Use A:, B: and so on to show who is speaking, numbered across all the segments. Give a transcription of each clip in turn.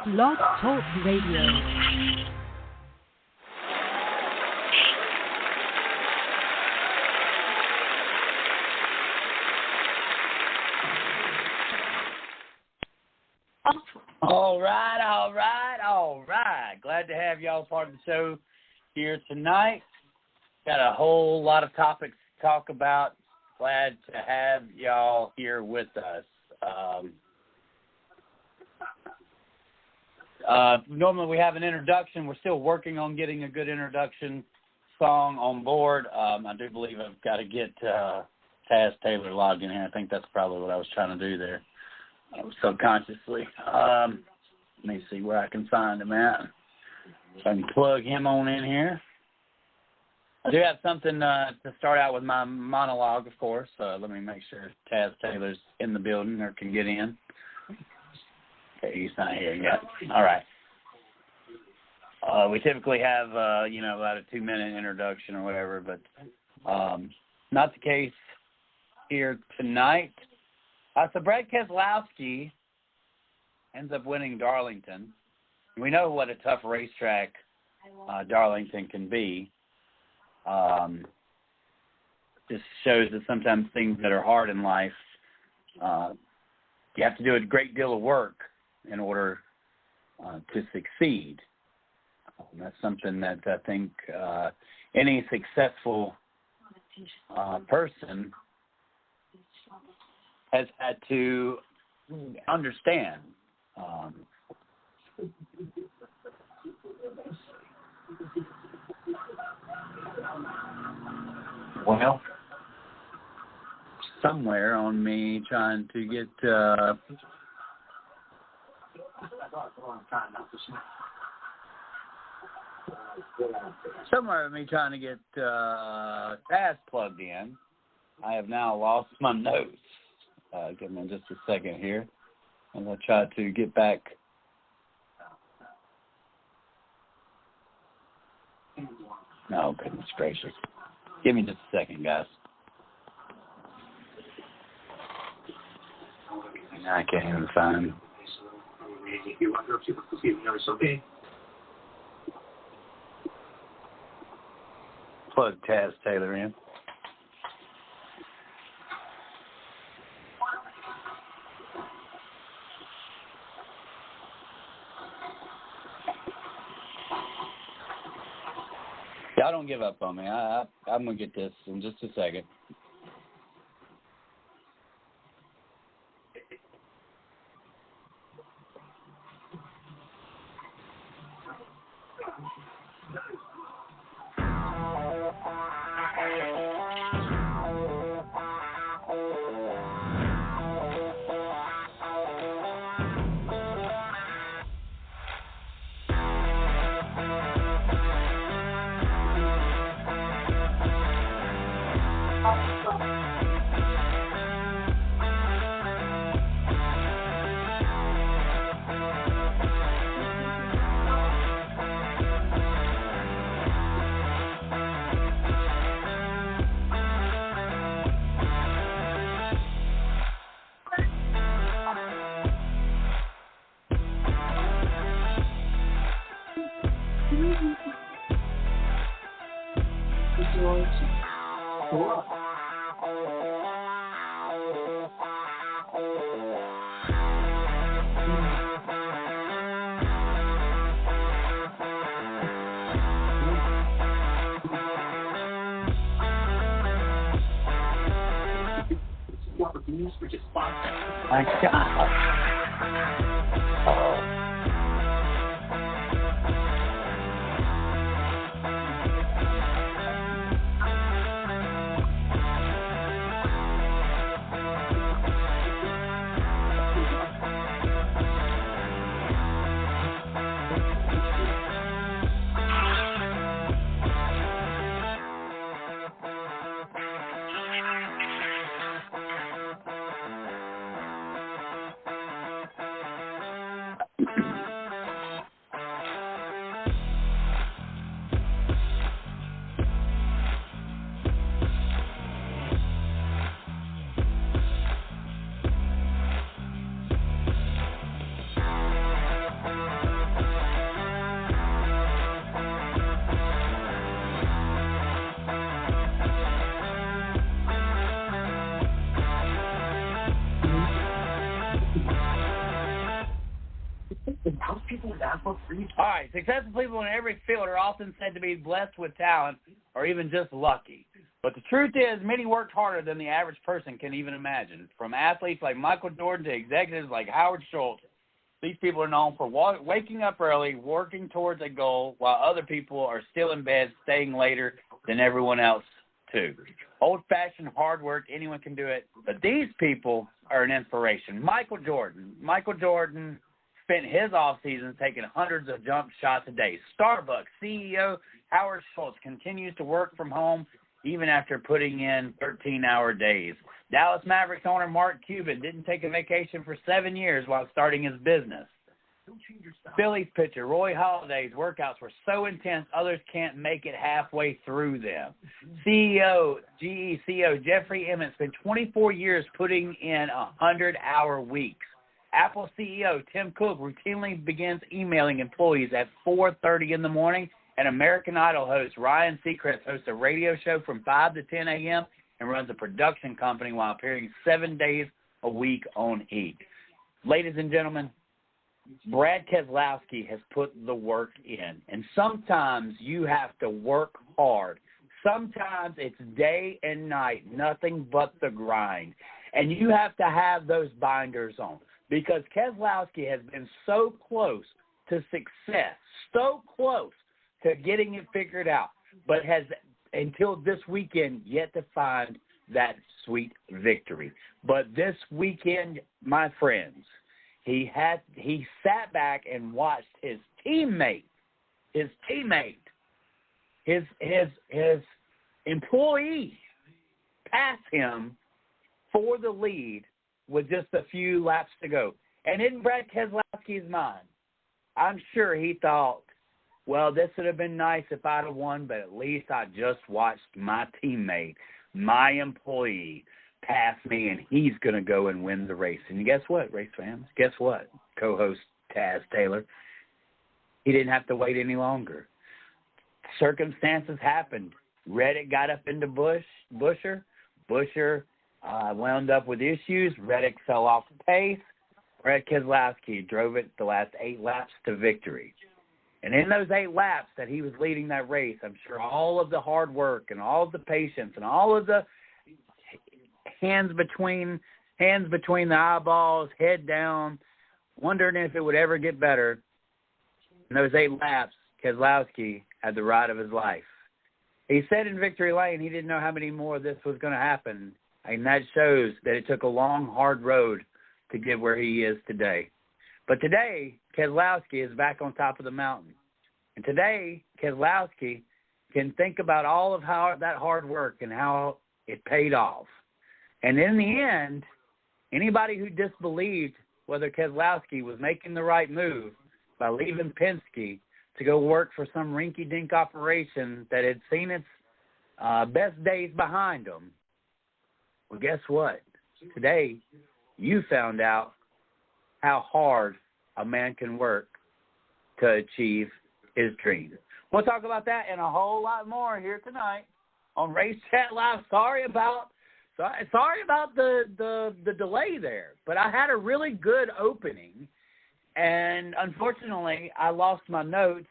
A: Blog Talk Radio.
B: All right. Glad to have y'all part of the show here tonight. Got a whole lot of topics to talk about. Glad to have y'all here with us. Normally we have an introduction. We're still working on getting a good introduction song on board. I do believe I've got to get Taz Taylor logged in here. I think that's probably what I was trying to do there subconsciously. Let me see where I can find him at. So I can plug him on in here. I do have something to start out with my monologue, of course. Let me make sure Taz Taylor's in the building or can get in. Okay, he's not here yet. All right. We typically have, about a 2-minute introduction or whatever, but not the case here tonight. So Brad Keselowski ends up winning Darlington. We know what a tough racetrack Darlington can be. Just shows that sometimes things that are hard in life, you have to do a great deal of work in order to succeed. That's something that I think any successful person has had to understand. Well, somewhere on me trying to get Taz plugged in. I have now lost my notes. Give me just a second here, and I'll try to get back. No, goodness gracious. Give me just a second, guys. I can't even find. Plug Taz Taylor in. Y'all don't give up on me. I'm going to get this in just a second. My God. All right, successful people in every field are often said to be blessed with talent or even just lucky. But the truth is, many worked harder than the average person can even imagine. From athletes like Michael Jordan to executives like Howard Schultz, these people are known for waking up early, working towards a goal, while other people are still in bed, staying later than everyone else, too. Old-fashioned hard work, anyone can do it. But these people are an inspiration. Michael Jordan spent his offseason taking hundreds of jump shots a day. Starbucks CEO Howard Schultz continues to work from home even after putting in 13-hour days. Dallas Mavericks owner Mark Cuban didn't take a vacation for 7 years while starting his business. Phillies pitcher Roy Halladay's workouts were so intense others can't make it halfway through them. GE CEO Jeffrey Emmett spent 24 years putting in 100-hour weeks. Apple CEO Tim Cook routinely begins emailing employees at 4:30 in the morning, and American Idol host Ryan Seacrest hosts a radio show from 5 to 10 a.m. and runs a production company while appearing 7 days a week on E! Ladies and gentlemen, Brad Keselowski has put the work in, and sometimes you have to work hard. Sometimes it's day and night, nothing but the grind, and you have to have those binders on because Keselowski has been so close to success, so close to getting it figured out, but has until this weekend yet to find that sweet victory. But this weekend, my friends, he sat back and watched his teammate, his employee pass him for the lead with just a few laps to go. And in Brad Keselowski's mind, I'm sure he thought, well, this would have been nice if I'd have won, but at least I just watched my teammate, my employee, pass me, and he's going to go and win the race. And guess what, race fans? Guess what, co-host Taz Taylor? He didn't have to wait any longer. Circumstances happened. Reddick got up into Busher. Busher wound up with issues. Reddick fell off the pace. Brad Keselowski drove it the last 8 laps to victory. And in those 8 laps that he was leading that race, I'm sure all of the hard work and all of the patience and all of the hands between the eyeballs, head down, wondering if it would ever get better. In those 8 laps, Keselowski had the ride of his life. He said in Victory Lane he didn't know how many more of this was going to happen, and that shows that it took a long, hard road to get where he is today. But today, Keselowski is back on top of the mountain. And today, Keselowski can think about all of how that hard work and how it paid off. And in the end, anybody who disbelieved whether Keselowski was making the right move by leaving Penske to go work for some rinky-dink operation that had seen its best days behind him, well, guess what? Today, you found out how hard a man can work to achieve his dreams. We'll talk about that and a whole lot more here tonight on Race Chat Live. Sorry about the delay there, but I had a really good opening, and unfortunately, I lost my notes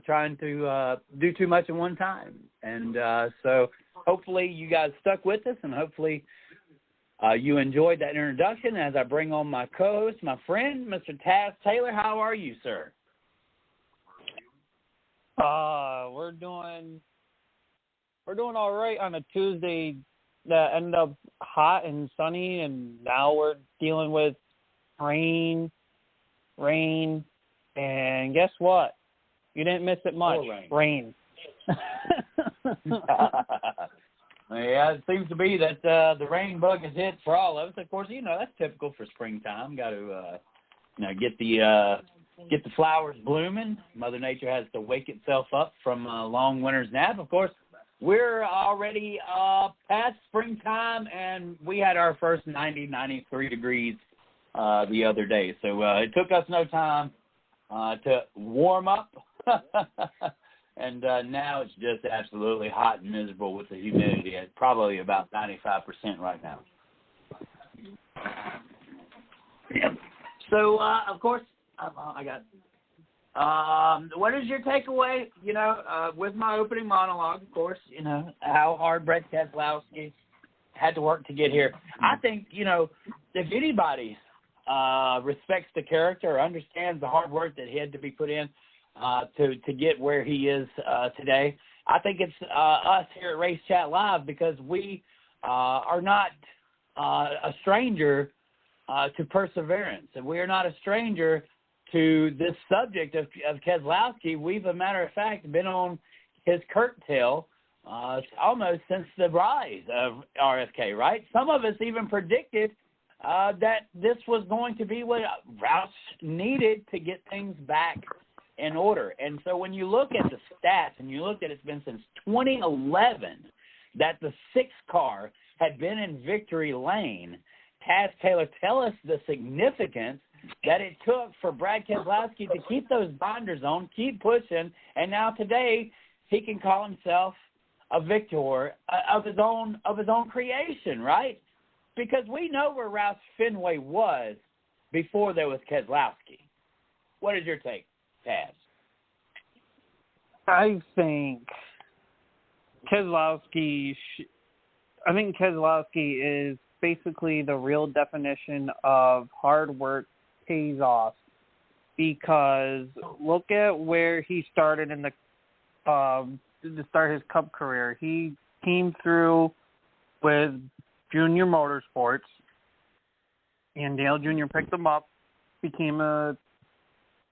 B: trying to do too much at one time. And so hopefully you guys stuck with us, and hopefully you enjoyed that introduction as I bring on my co-host, my friend, Mr. Taz Taylor. How are you, sir?
C: We're doing all right on a Tuesday that ended up hot and sunny, and now we're dealing with rain, and guess what? You didn't miss it much. Rain.
B: Yeah, it seems to be that the rain bug is hit for all of us. Of course, that's typical for springtime. Got to, get the flowers blooming. Mother Nature has to wake itself up from a long winter's nap. Of course, we're already past springtime, and we had our first 93 degrees the other day. So it took us no time to warm up. And now it's just absolutely hot and miserable with the humidity at probably about 95% right now. Yeah. So, of course, I got. What is your takeaway? With my opening monologue, of course, how hard Brett Keselowski had to work to get here. I think, if anybody respects the character or understands the hard work that he had to be put in to get where he is today, I think it's us here at Race Chat Live, because we are not a stranger to perseverance, and we are not a stranger to this subject of Keselowski. We've, a matter of fact, been on his curtail almost since the rise of RFK, right? Some of us even predicted that this was going to be what Roush needed to get things back in order. And so when you look at the stats and you look at it's been since 2011 that the 6th car had been in victory lane, Taz Taylor, tell us the significance that it took for Brad Keselowski to keep those binders on, keep pushing, and now today he can call himself a victor of his own creation, right? Because we know where Roush Fenway was before there was Keselowski. What is your take, Taz?
C: I think Keselowski is basically the real definition of hard work pays off, because look at where he started in to start his Cup career. He came through with Junior Motorsports, and Dale Jr. picked him up, became a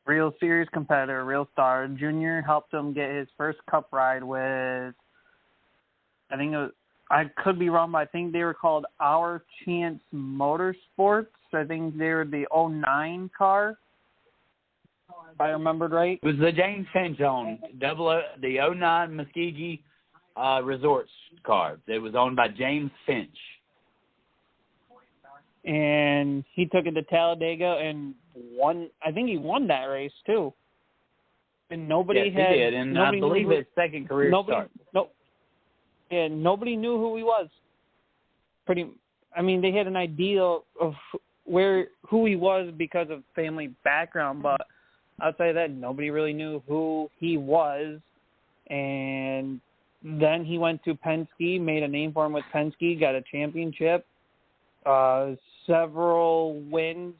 C: real serious competitor, real star. Junior helped him get his first Cup ride with, I could be wrong, but I think they were called Our Chance Motorsports. I think they were the 09 car, if I remembered right.
B: It was the James Finch owned, the 09 Muskogee Resorts car. It was owned by James Finch.
C: And he took it to Talladega and won. I think he won that race, too. And nobody
B: he did, and I believe his second career start.
C: And nobody knew who he was. They had an idea of who he was because of family background, but outside of that, nobody really knew who he was. And then he went to Penske, made a name for him with Penske, got a championship, several wins,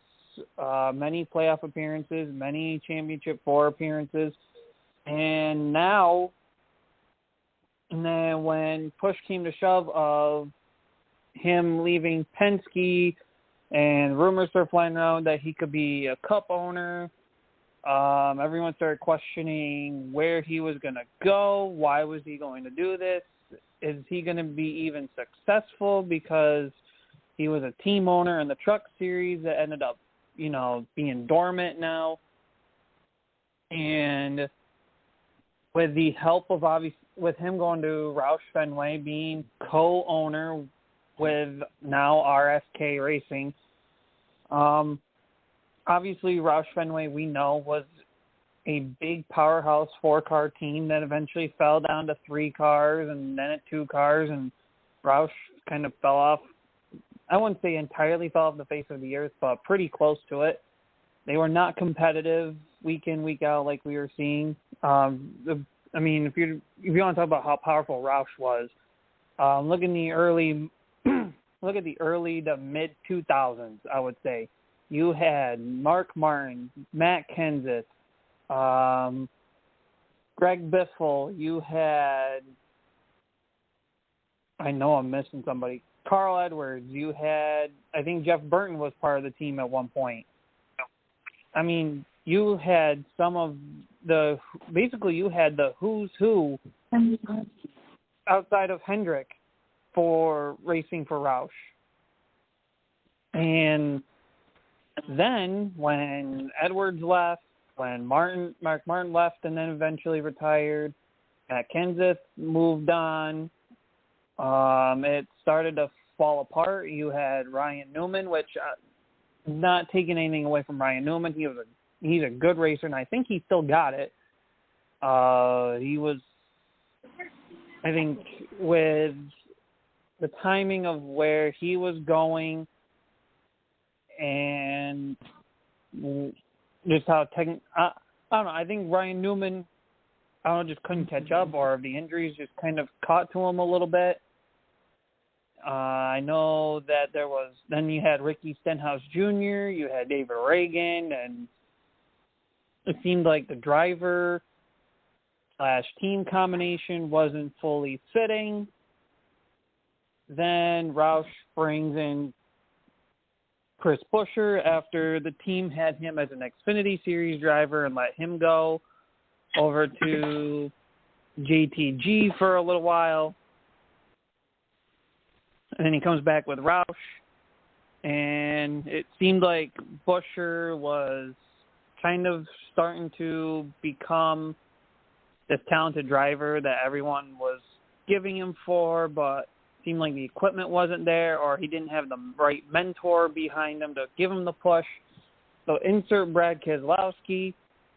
C: many playoff appearances, many championship 4 appearances, and then when push came to shove of him leaving Penske and rumors started flying around that he could be a Cup owner, everyone started questioning where he was going to go. Why was he going to do this? Is he going to be even successful? Because he was a team owner in the Truck Series that ended up, being dormant now. And with the help of with him going to Roush Fenway, being co-owner with now RFK Racing, obviously Roush Fenway, we know, was a big powerhouse 4-car team that eventually fell down to 3 cars and then at 2 cars, and Roush kind of fell off. I wouldn't say entirely fell off the face of the earth, but pretty close to it. They were not competitive week in, week out like we were seeing. If you want to talk about how powerful Roush was, look at the early to mid 2000s. I would say you had Mark Martin, Matt Kenseth, Greg Biffle. You had, I know I'm missing somebody, Carl Edwards. You had, I think Jeff Burton was part of the team at one point. You had you had the who's who outside of Hendrick for racing for Roush. And then when Edwards left, when Mark Martin left and then eventually retired, Matt Kenseth moved on, it started to fall apart. You had Ryan Newman, which not taking anything away from Ryan Newman. He's a good racer, and I think he still got it. He was, I think, with the timing of where he was going and just how I don't know. I think Ryan Newman, just couldn't catch up, or the injuries just kind of caught to him a little bit. I know that then you had Ricky Stenhouse Jr., you had David Reagan, and it seemed like the driver/team combination wasn't fully fitting. Then Roush brings in Chris Buescher after the team had him as an Xfinity Series driver and let him go over to JTG for a little while. And then he comes back with Roush, and it seemed like Buescher was kind of starting to become this talented driver that everyone was giving him for, but seemed like the equipment wasn't there, or he didn't have the right mentor behind him to give him the push. So insert Brad Keselowski.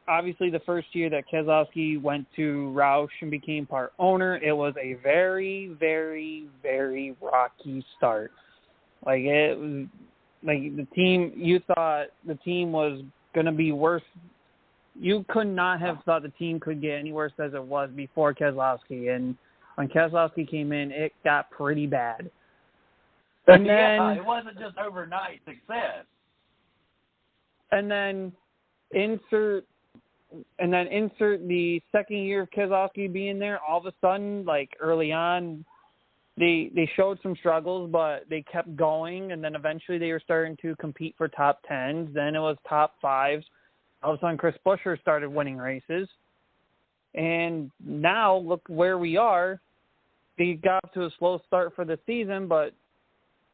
C: Obviously, the first year that Keselowski went to Roush and became part owner, it was a very, very, very rocky start. Like the team, you thought the team was going to be worse. You could not have thought the team could get any worse as it was before Keselowski. And when Keselowski came in, it got pretty bad. And then
B: it wasn't just overnight success.
C: And then insert the second year of Keselowski being there. All of a sudden, like early on, they showed some struggles, but they kept going, and then eventually they were starting to compete for top 10s. Then it was top 5s. All of a sudden, Chris Buescher started winning races. And now, look where we are. They got off to a slow start for the season, but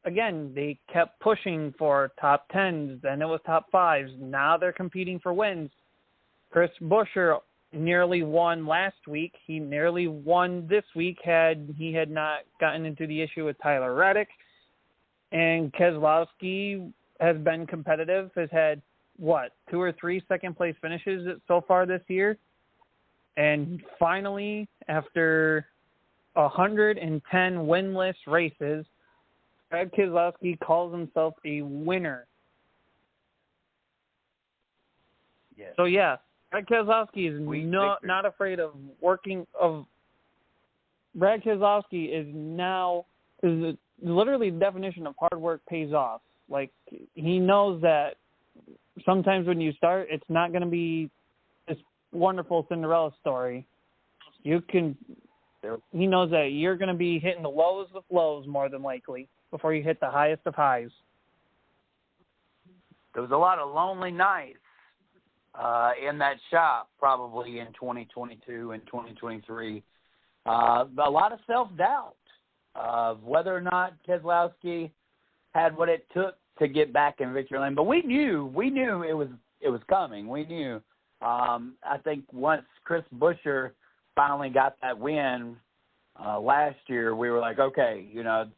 C: again, they kept pushing for top 10s. Then it was top 5s. Now they're competing for wins. Chris Buescher nearly won last week. He nearly won this week had he had not gotten into the issue with Tyler Reddick. And Keselowski has been competitive, has had, 2 or 3 second-place finishes so far this year. And finally, after 110 winless races, Brad Keselowski calls himself a winner.
B: Yes.
C: So, yeah, Brad Keselowski is not afraid of working. Brad Keselowski is literally the definition of hard work pays off. Like, he knows that sometimes when you start, it's not going to be this wonderful Cinderella story. He knows that you're going to be hitting the lowest of lows more than likely before you hit the highest of highs.
B: There was a lot of lonely nights in that shop probably in 2022 and 2023. A lot of self-doubt of whether or not Keselowski had what it took to get back in victory lane. But we knew it was coming. We knew. I think once Chris Buescher finally got that win last year, we were like, okay,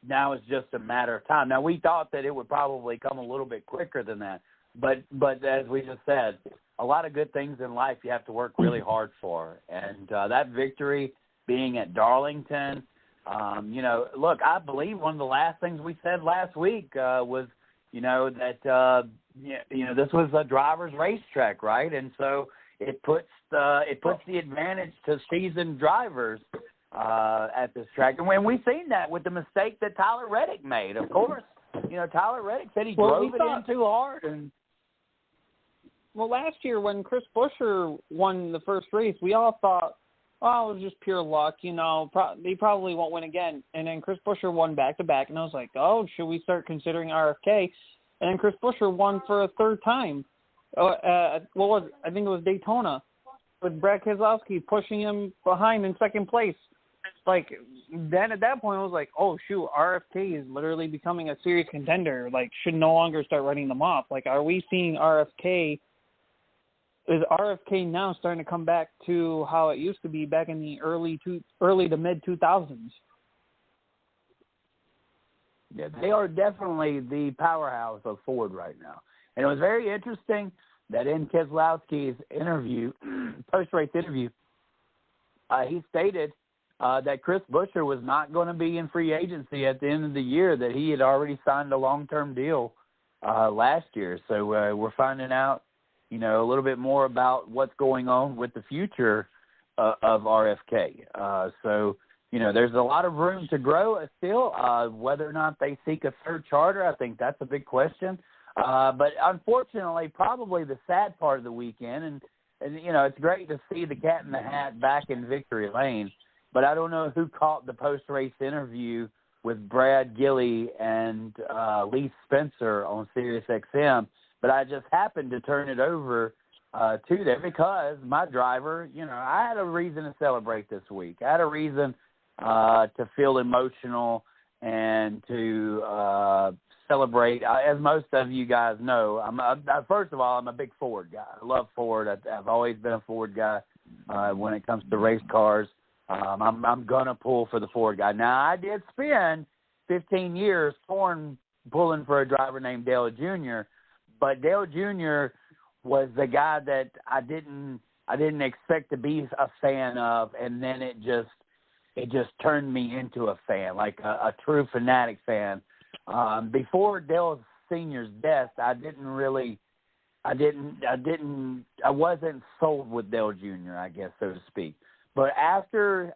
B: now it's just a matter of time. Now, we thought that it would probably come a little bit quicker than that. But as we just said, a lot of good things in life you have to work really hard for. And that victory being at Darlington, look, I believe one of the last things we said last week was, that this was a driver's racetrack, right? And so it puts the advantage to seasoned drivers at this track. And when we've seen that with the mistake that Tyler Reddick made, of course, Tyler Reddick said he drove it in too hard.
C: Well, last year when Chris Buescher won the first race, we all thought, it was just pure luck. They probably won't win again. And then Chris Buescher won back-to-back, and I was like, should we start considering RFK? And then Chris Buescher won for a third time. I think it was Daytona, with Brad Keselowski pushing him behind in second place. Like, then at that point, I was like, RFK is literally becoming a serious contender. Like, should no longer start writing them off. Like, are we seeing RFK? Is RFK now starting to come back to how it used to be back in the early to mid 2000s?
B: Yeah, they are definitely the powerhouse of Ford right now. And it was very interesting that in Keselowski's interview, post-race interview, he stated that Chris Buescher was not going to be in free agency at the end of the year, that he had already signed a long-term deal last year. So we're finding out a little bit more about what's going on with the future of RFK. So, there's a lot of room to grow still. Whether or not they seek a third charter, I think that's a big question. But unfortunately, probably the sad part of the weekend, and it's great to see the Cat in the Hat back in victory lane, but I don't know who caught the post-race interview with Brad Gilley and Lee Spencer on SiriusXM, but I just happened to turn it over to them because my driver, I had a reason to celebrate this week. I had a reason to feel emotional and to celebrate. As most of you guys know, first of all, I'm a big Ford guy. I love Ford. I've always been a Ford guy when it comes to race cars. I'm going to pull for the Ford guy. Now, I did spend 15 years pulling for a driver named Dale Jr., but Dale Jr. was the guy that I didn't expect to be a fan of, and then it just turned me into a fan, like a true fanatic fan. Before Dale Sr.'s death, I wasn't sold with Dale Jr., I guess, so to speak. But after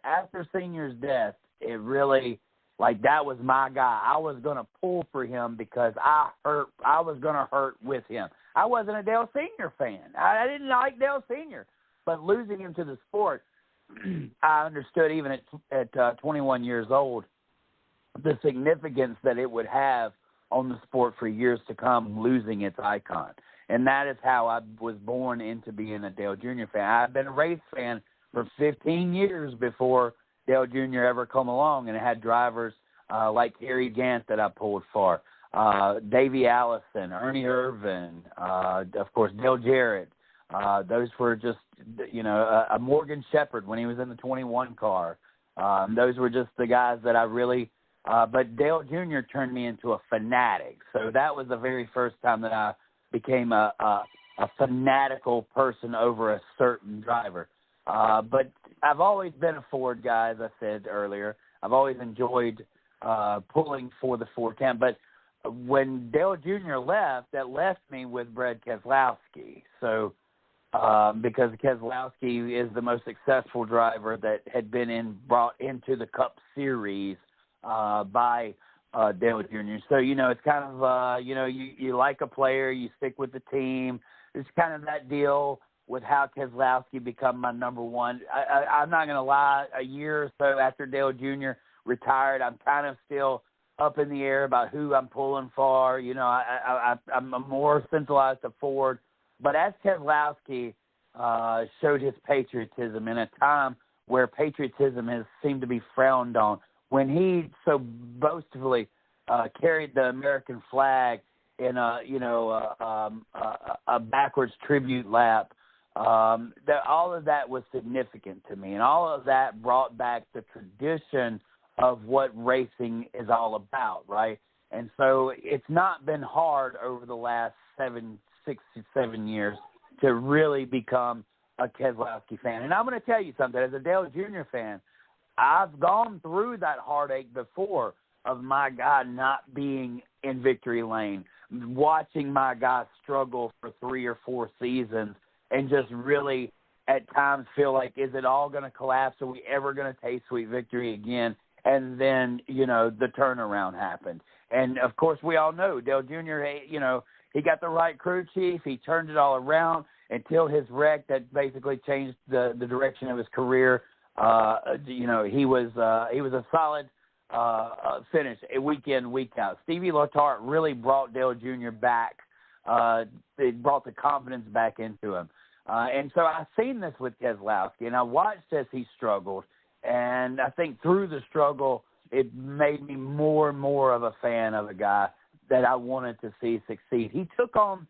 B: Senior's death, it really, that was my guy. I was going to pull for him because I was going to hurt with him. I wasn't a Dale Sr. fan. I didn't like Dale Sr., but losing him to the sport, I understood even at 21 years old the significance that it would have on the sport for years to come, losing its icon. And that is how I was born into being a Dale Jr. fan. I've been a race fan for 15 years before Dale Jr. ever come along, and it had drivers like Harry Gant that I pulled for, Davey Allison, Ernie Irvin, of course, Dale Jarrett. Those were just, a Morgan Shepherd when he was in the 21 car. Those were just the guys that I really but Dale Jr. turned me into a fanatic. So that was the very first time that I became a fanatical person over a certain driver. But I've always been a Ford guy, as I said earlier. I've always enjoyed pulling for the Ford camp. But when Dale Jr. left, that left me with Brad Keselowski. So because Keselowski is the most successful driver that had been brought into the Cup Series by Dale Jr. So, it's kind of, you like a player, you stick with the team. It's kind of that deal with how Keselowski become my number one. I'm not going to lie, a year or so after Dale Jr. retired, I'm kind of still up in the air about who I'm pulling for. I'm more centralized to Ford. But as Keselowski showed his patriotism in a time where patriotism has seemed to be frowned on, when he so boastfully carried the American flag in a backwards tribute lap, that all of that was significant to me, and all of that brought back the tradition of what racing is all about, right? And so it's not been hard over the last 6 to 7 years to really become a Keselowski fan. And I'm going to tell you something, as a Dale Jr. fan, I've gone through that heartache before of my guy not being in victory lane, watching my guy struggle for 3 or 4 seasons and just really at times feel like, is it all going to collapse? Are we ever going to taste sweet victory again? And then, the turnaround happened. And, of course, we all know Dale Jr., he got the right crew chief. He turned it all around until his wreck that basically changed the direction of his career. He was a solid finish week in, week out. Stevie Letarte really brought Dale Jr. back. It brought the confidence back into him. And so I've seen this with Keselowski, and I watched as he struggled. And I think through the struggle, it made me more and more of a fan of a guy that I wanted to see succeed. He took on,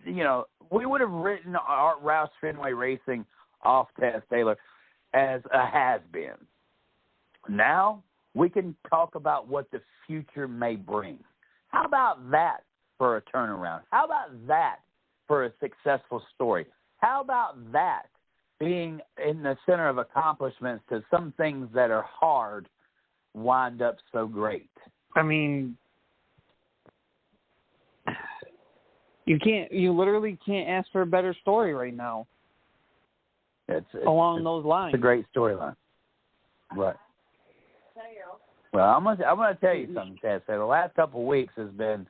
B: we would have written Art Roush Fenway Racing off Taz Taylor as a has-been. Now we can talk about what the future may bring. How about that for a turnaround? How about that for a successful story? How about that being in the center of accomplishments to some things that are hard wind up so great?
C: I mean, You literally can't ask for a better story right now.
B: It's
C: along those lines.
B: It's a great storyline. Right. Well, I'm gonna tell you something, Ted. So the last couple of weeks has been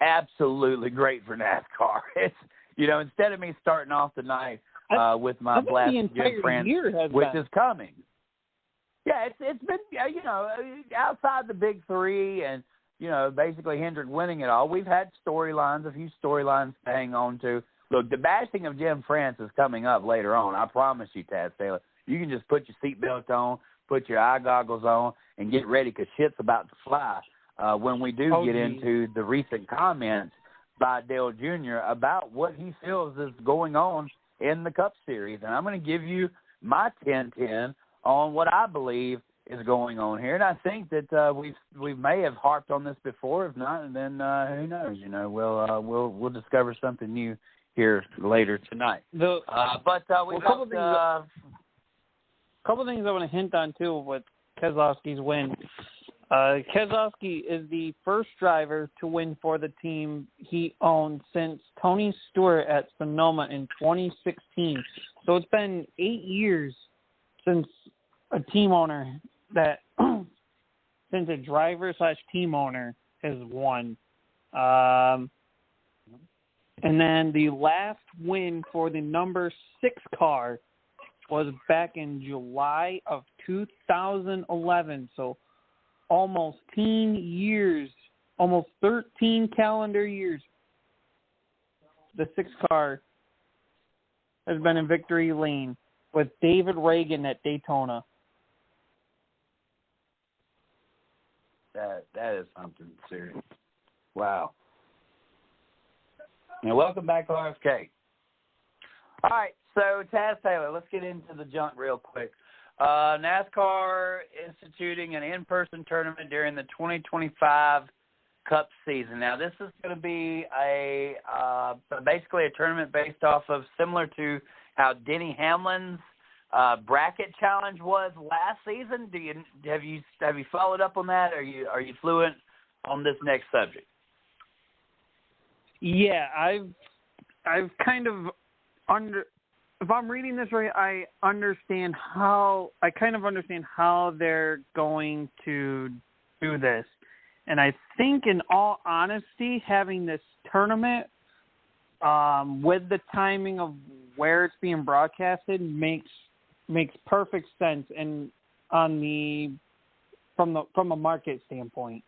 B: absolutely great for NASCAR. It's instead of me starting off the night with my blast Jim France, which is coming. Yeah, it's been outside the big three and basically Hendrick winning it all. We've had storylines, a few storylines to hang on to. Look, the bashing of Jim France is coming up later on. I promise you, Taz Taylor. You can just put your seatbelt on, put your eye goggles on, and get ready because shit's about to fly when we do get into the recent comments by Dale Jr. about what he feels is going on in the Cup Series. And I'm going to give you my 10-10 on what I believe is going on here. And I think that we may have harped on this before. If not, then who knows? We'll discover something new here later tonight.
C: A couple things I want to hint on too with Keselowski's win. Keselowski is the first driver to win for the team he owned since Tony Stewart at Sonoma in 2016. So it's been 8 years since a team owner since a driver/team owner has won. And then the last win for the number 6 car was back in July of 2011. So almost 10 years, almost 13 calendar years, the 6 car has been in victory lane with David Reagan at Daytona.
B: That is something serious. Wow. And welcome back to RFK. All right, so Taz Taylor, let's get into the junk real quick. NASCAR instituting an in-person tournament during the 2025 Cup season. Now, this is going to be basically a tournament based off of similar to how Denny Hamlin's bracket challenge was last season. Have you followed up on that? Are you fluent on this next subject?
C: Yeah, I've kind of if I'm reading this right, I kind of understand how they're going to do this. And I think in all honesty, having this tournament with the timing of where it's being broadcasted makes perfect sense and from a market standpoint.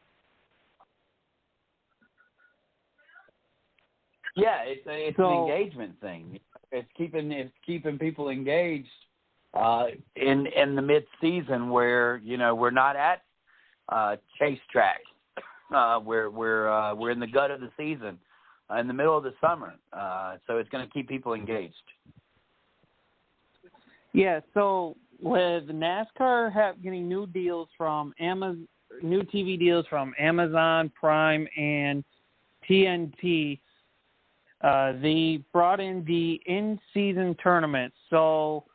B: Yeah, it's an engagement thing. It's keeping people engaged in the mid-season where we're not at chase track. We're in the gut of the season, in the middle of the summer. So it's going to keep people engaged.
C: Yeah. So with NASCAR getting new deals from new TV deals from Amazon Prime and TNT. They brought in the in-season tournament. So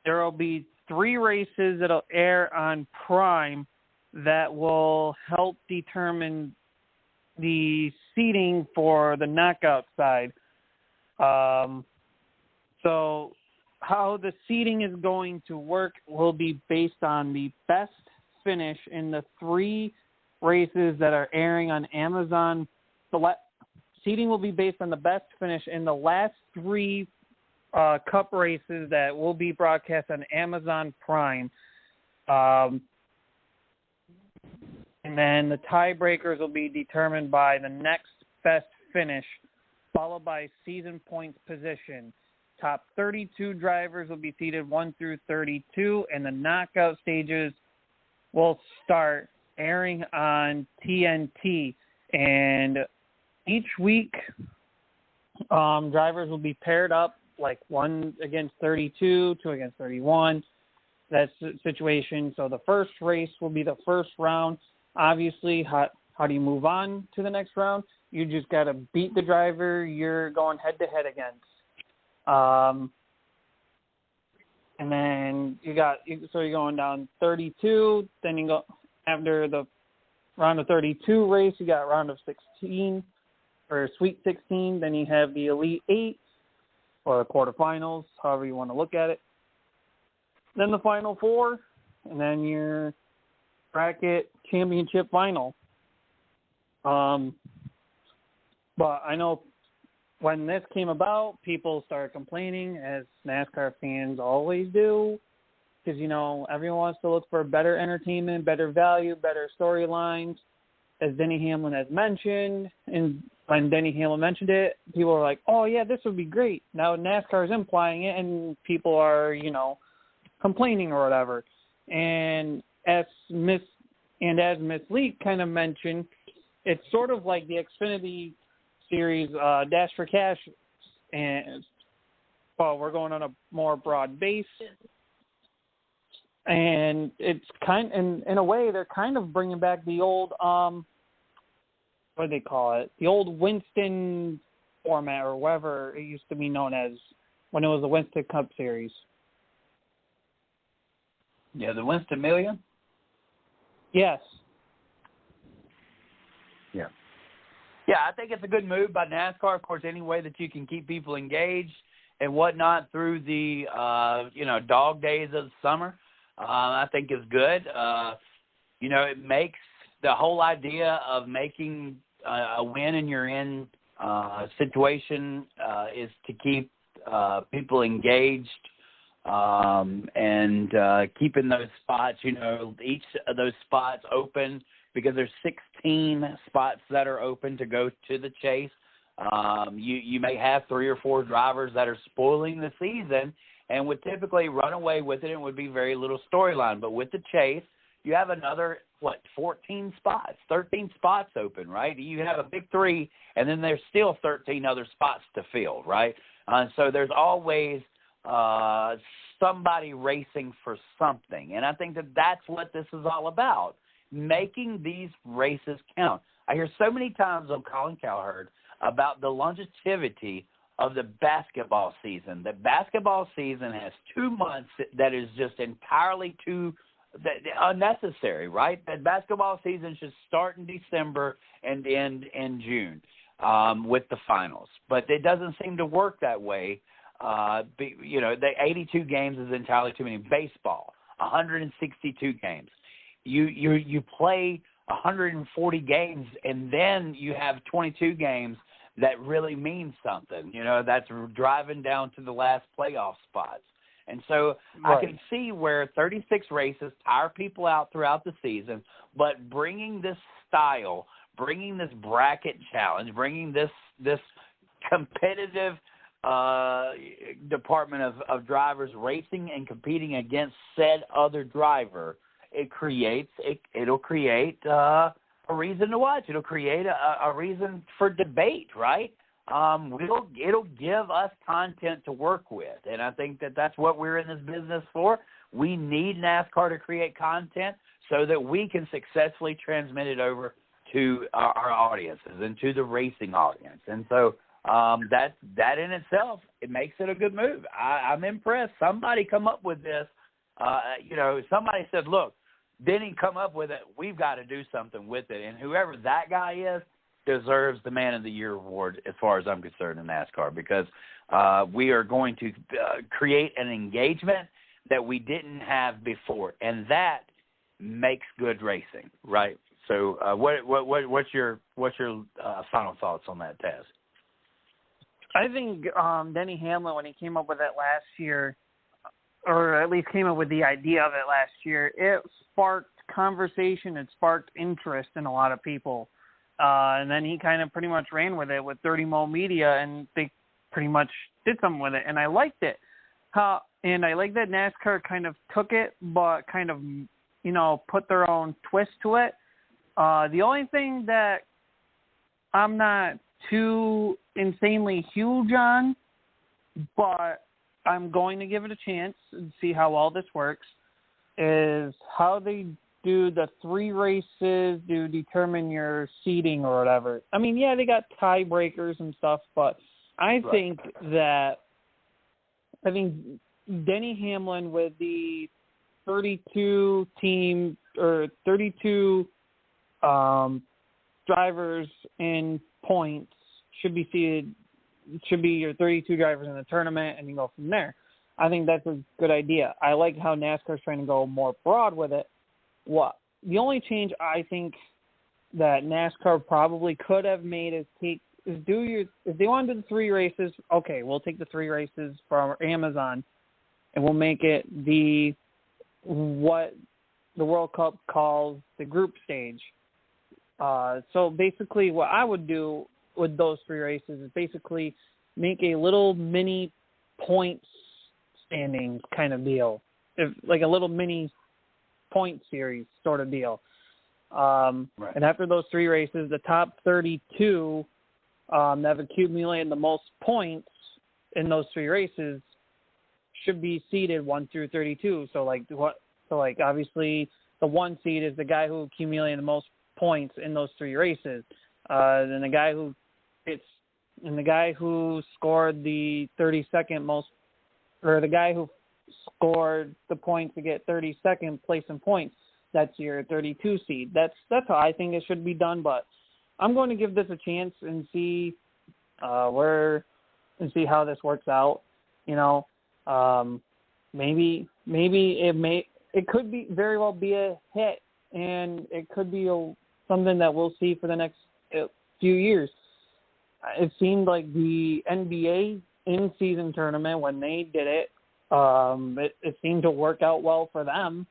C: there will be 3 races that will air on Prime that will help determine the seeding for the knockout side. So how the seeding is going to work will be based on the best finish in the 3 races that are airing on Amazon. Seeding will be based on the best finish in the last 3 Cup races that will be broadcast on Amazon Prime. And then the tiebreakers will be determined by the next best finish, followed by season points position. Top 32 drivers will be seeded 1 through 32, and the knockout stages will start airing on TNT. And each week, drivers will be paired up, like 1 against 32, 2 against 31. That's the situation. So the first race will be the first round. Obviously, how do you move on to the next round? You just got to beat the driver you're going head-to-head against. And then you're going down 32. Then you go after the round of 32 race, you got round of 16. or Sweet 16. Then you have the Elite 8 or the quarterfinals, however you want to look at it. Then the Final Four, and then your bracket championship final. But I know when this came about, people started complaining, as NASCAR fans always do, because, you know, everyone wants to look for better entertainment, better value, better storylines, as Denny Hamlin has mentioned. And when Denny Hamlin mentioned it, people were like, oh, yeah, this would be great. Now NASCAR is implying it, and people are, you know, complaining or whatever. And as Miss Leak kind of mentioned, it's sort of like the Xfinity Series Dash for Cash, and well, we're going on a more broad base. And it's in a way, they're kind of bringing back the old, what do they call it? The old Winston format, or whatever it used to be known as when it was the Winston Cup Series.
B: Yeah, the Winston Million?
C: Yes.
B: Yeah. Yeah, I think it's a good move by NASCAR. Of course, any way that you can keep people engaged and whatnot through the, dog days of the summer, I think is good. It makes the whole idea of making a win and you're in situation is to keep people engaged and keeping those spots, each of those spots open, because there's 16 spots that are open to go to the chase. You may have 3 or 4 drivers that are spoiling the season and would typically run away with it and would be very little storyline. But with the chase, you have another, 13 spots open, right? You have a big 3, and then there's still 13 other spots to fill, right? So there's always somebody racing for something. And I think that that's what this is all about, making these races count. I hear so many times on Colin Cowherd about the longevity of the basketball season. The basketball season has 2 months that is just entirely unnecessary, right? That basketball season should start in December and end in June with the finals. But it doesn't seem to work that way. The 82 games is entirely too many. Baseball, 162 games. You play 140 games, and then you have 22 games that really mean something. That's driving down to the last playoff spots. And so right. I can see where 36 races tire people out throughout the season, but bringing this style, bringing this bracket challenge, bringing this competitive department of drivers racing and competing against said other driver, it'll create a reason to watch. It'll create a reason for debate, right? It'll give us content to work with, and I think that that's what we're in this business for. We need NASCAR to create content so that we can successfully transmit it over to our audiences and to the racing audience. And so that in itself, it makes it a good move. I'm impressed. Somebody come up with this. Somebody said, look, Denny come up with it. We've got to do something with it. And whoever that guy is deserves the Man of the Year award as far as I'm concerned in NASCAR, because we are going to create an engagement that we didn't have before, and that makes good racing, right? So what's your final thoughts on that, Taz?
C: I think Denny Hamlin, when he came up with it last year, or at least came up with the idea of it last year, it sparked conversation, it sparked interest in a lot of people. And then he kind of pretty much ran with it with 30 Mo Media, and they pretty much did something with it. And I liked it. And I like that NASCAR kind of took it, but kind of, put their own twist to it. The only thing that I'm not too insanely huge on, but I'm going to give it a chance and see how well this works, is how they do the 3 races to determine your seeding or whatever. I mean, yeah, they got tiebreakers and stuff, but I think Denny Hamlin with the 32 team or 32 drivers in points should be seeded. Should be your 32 drivers in the tournament, and you go from there. I think that's a good idea. I like how NASCAR's trying to go more broad with it. The only change I think that NASCAR probably could have made is if they want to do the 3 races, okay, we'll take the 3 races from Amazon, and we'll make it what the World Cup calls the group stage. So basically, what I would do with those 3 races is basically make a little mini points standings kind of deal, like a little mini point series sort of deal. Right. And after those 3 races, the top 32 that have accumulated the most points in those 3 races should be seeded 1 through 32. So obviously the 1 seed is the guy who accumulated the most points in those 3 races. Then the guy who scored the 32nd most, or the guy who scored the points to get 32nd place in points, that's your 32 seed. That's how I think it should be done. But I'm going to give this a chance and see how this works out. Maybe it could be very well be a hit, and it could be something that we'll see for the next few years. It seemed like the NBA in-season tournament, when they did it, it seemed to work out well for them.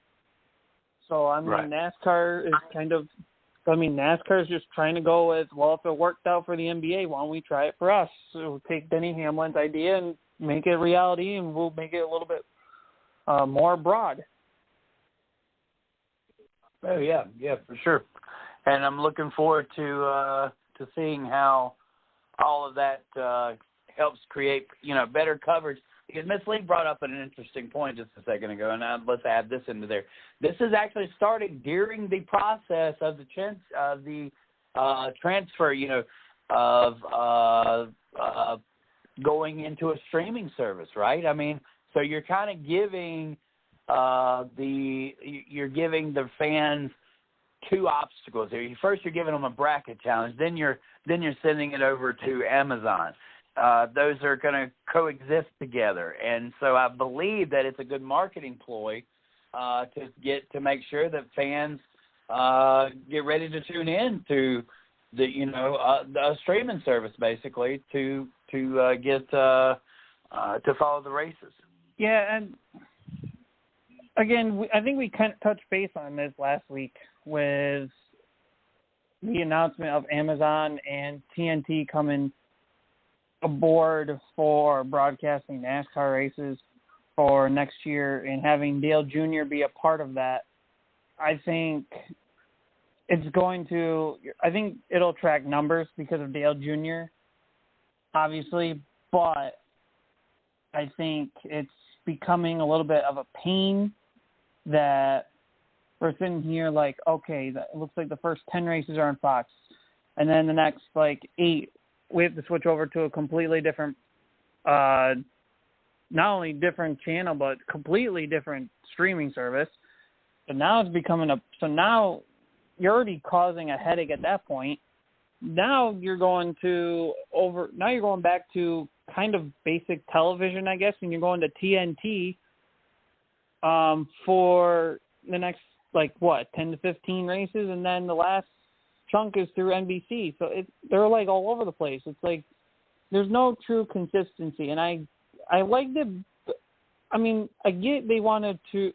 C: So, right. NASCAR is just trying to go with, well, if it worked out for the NBA, why don't we try it for us? So we'll take Denny Hamlin's idea and make it reality, and we'll make it a little bit more broad.
B: Oh, yeah, for sure. And I'm looking forward to seeing how all of that helps create, better coverage. Because Miss Lee brought up an interesting point just a second ago, and let's add this into there. This is actually starting during the process of the transfer, of going into a streaming service, right? I mean, so you're kind of giving you're giving the fans 2 obstacles here. First, you're giving them a bracket challenge. Then you're sending it over to Amazon. Those are going to coexist together, and so I believe that it's a good marketing ploy to make sure that fans get ready to tune in to the streaming service, basically to get to follow the races.
C: Yeah, and again, I think we kind of touched base on this last week with the announcement of Amazon and TNT coming aboard for broadcasting NASCAR races for next year and having Dale Jr. be a part of that. I think it'll attract numbers because of Dale Jr., obviously, but I think it's becoming a little bit of a pain that we're sitting here like, okay, it looks like the first 10 races are on Fox, and then the next 8 we have to switch over to a completely different, not only different channel, but completely different streaming service. So now it's becoming now you're already causing a headache at that point. Now you're going back to kind of basic television, I guess, and you're going to TNT for the next 10 to 15 races, and then the last chunk is through NBC. So they're all over the place. It's like there's no true consistency, and I like the. I mean, I get they want to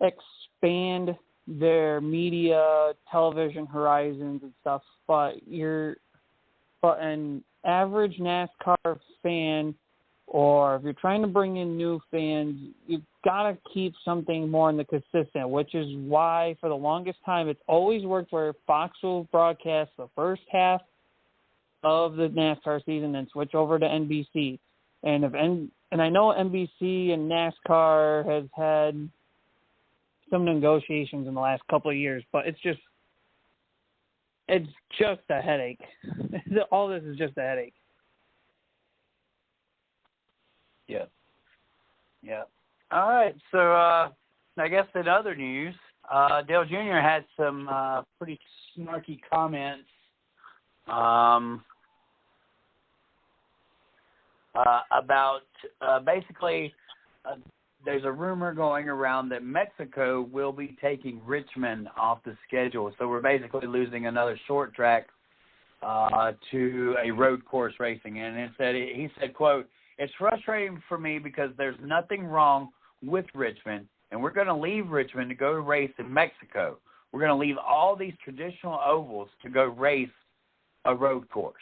C: expand their media, television horizons and stuff, but an average NASCAR fan, or if you're trying to bring in new fans, you've got to keep something more in the consistent, which is why for the longest time it's always worked where Fox will broadcast the first half of the NASCAR season and switch over to NBC. And I know NBC and NASCAR has had some negotiations in the last couple of years, but it's just a headache. All this is just a headache.
B: Yeah. All right. So I guess in other news, Dale Jr. had some pretty snarky comments about basically there's a rumor going around that Mexico will be taking Richmond off the schedule. So we're basically losing another short track to a road course racing. And he said, quote, "It's frustrating for me because there's nothing wrong with Richmond, and we're going to leave Richmond to go race in Mexico. We're going to leave all these traditional ovals to go race a road course."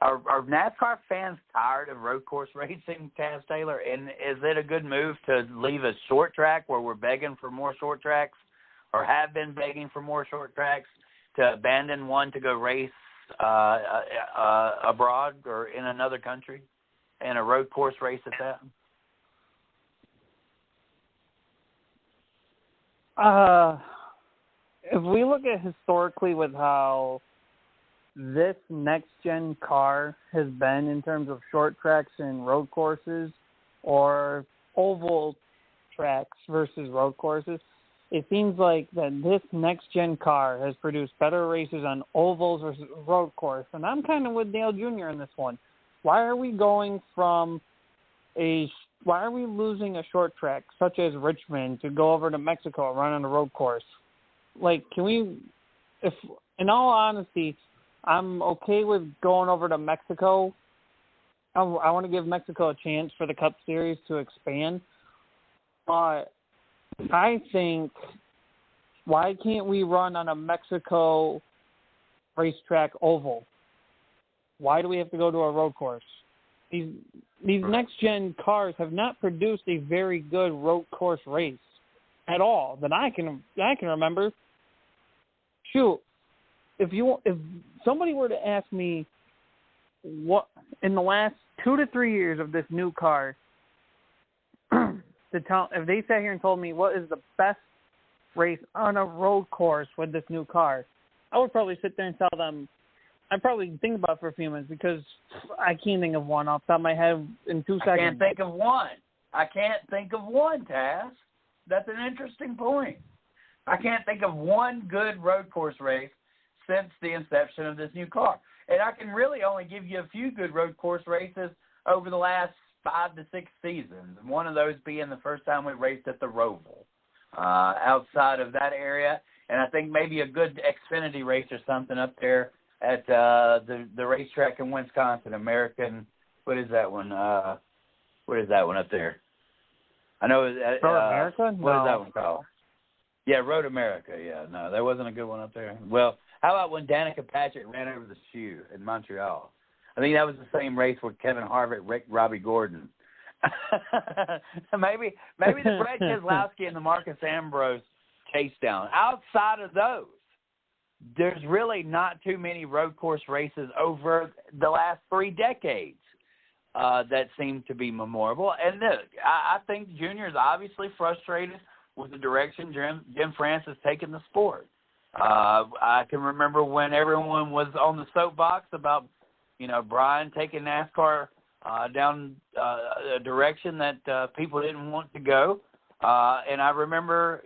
B: Are NASCAR fans tired of road course racing, Taz Taylor? And is it a good move to leave a short track where we're begging for more short tracks, or have been begging for more short tracks, to abandon one to go race abroad or in another country, and a road course race at that?
C: If we look at historically with how this next-gen car has been in terms of short tracks and road courses, or oval tracks versus road courses, it seems like that this next-gen car has produced better races on ovals versus road course. And I'm kind of with Dale Jr. in this one. Why are we losing a short track such as Richmond to go over to Mexico and run on a road course? Like, if in all honesty, I'm okay with going over to Mexico. I want to give Mexico a chance for the Cup Series to expand. But I think, why can't we run on a Mexico racetrack oval? Why do we have to go to a road course? These next-gen cars have not produced a very good road course race at all that I can remember. Shoot, if somebody were to ask me what in the last 2 to 3 years of this new car, if they sat here and told me what is the best race on a road course with this new car, I would probably sit there and tell them. I'd probably think about it for a few minutes because I can't think of one off the top of my head in 2 seconds.
B: I can't think of one, Taz. That's an interesting point. I can't think of one good road course race since the inception of this new car. And I can really only give you a few good road course races over the last 5 to 6 seasons, one of those being the first time we raced at the Roval outside of that area. And I think maybe a good Xfinity race or something up there at the racetrack in Wisconsin, American. What is that one? What is that one up there? I know.
C: Road America?
B: What is that one called? Yeah, Road America. Yeah, no, there wasn't a good one up there. Well, how about when Danica Patrick ran over the shoe in Montreal? I think that was the same race where Kevin Harvick wrecked Robbie Gordon. maybe the Brett Keselowski and the Marcus Ambrose chase down. Outside of those, there's really not too many road course races over the last 3 decades that seem to be memorable. And look, I think Junior is obviously frustrated with the direction Jim France has taken the sport. I can remember when everyone was on the soapbox about, Brian taking NASCAR down a direction that people didn't want to go. And I remember,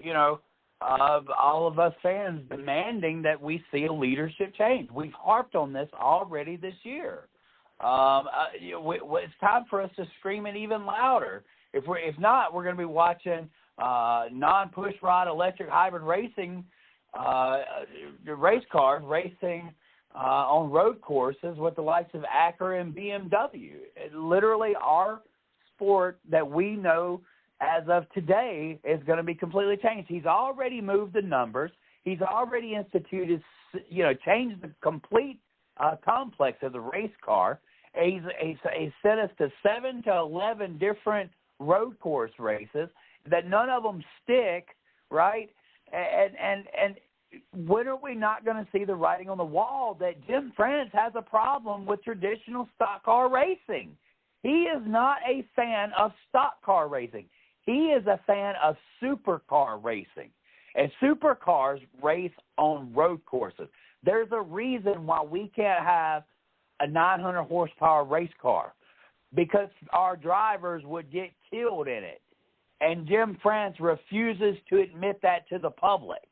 B: all of us fans demanding that we see a leadership change. We've harped on this already this year. It's time for us to scream it even louder. If not, we're going to be watching non-push rod electric hybrid racing, race cars racing on road courses with the likes of Acura and BMW. Literally, our sport that we know as of today is going to be completely changed. He's already moved the numbers. He's already instituted, changed the complete complex of the race car. He's sent us to 7 to 11 different road course races that none of them stick, right? And when are we not going to see the writing on the wall that Jim France has a problem with traditional stock car racing? He is not a fan of stock car racing. He is a fan of supercar racing. And supercars race on road courses. There's a reason why we can't have a 900 horsepower race car, because our drivers would get killed in it. And Jim France refuses to admit that to the public.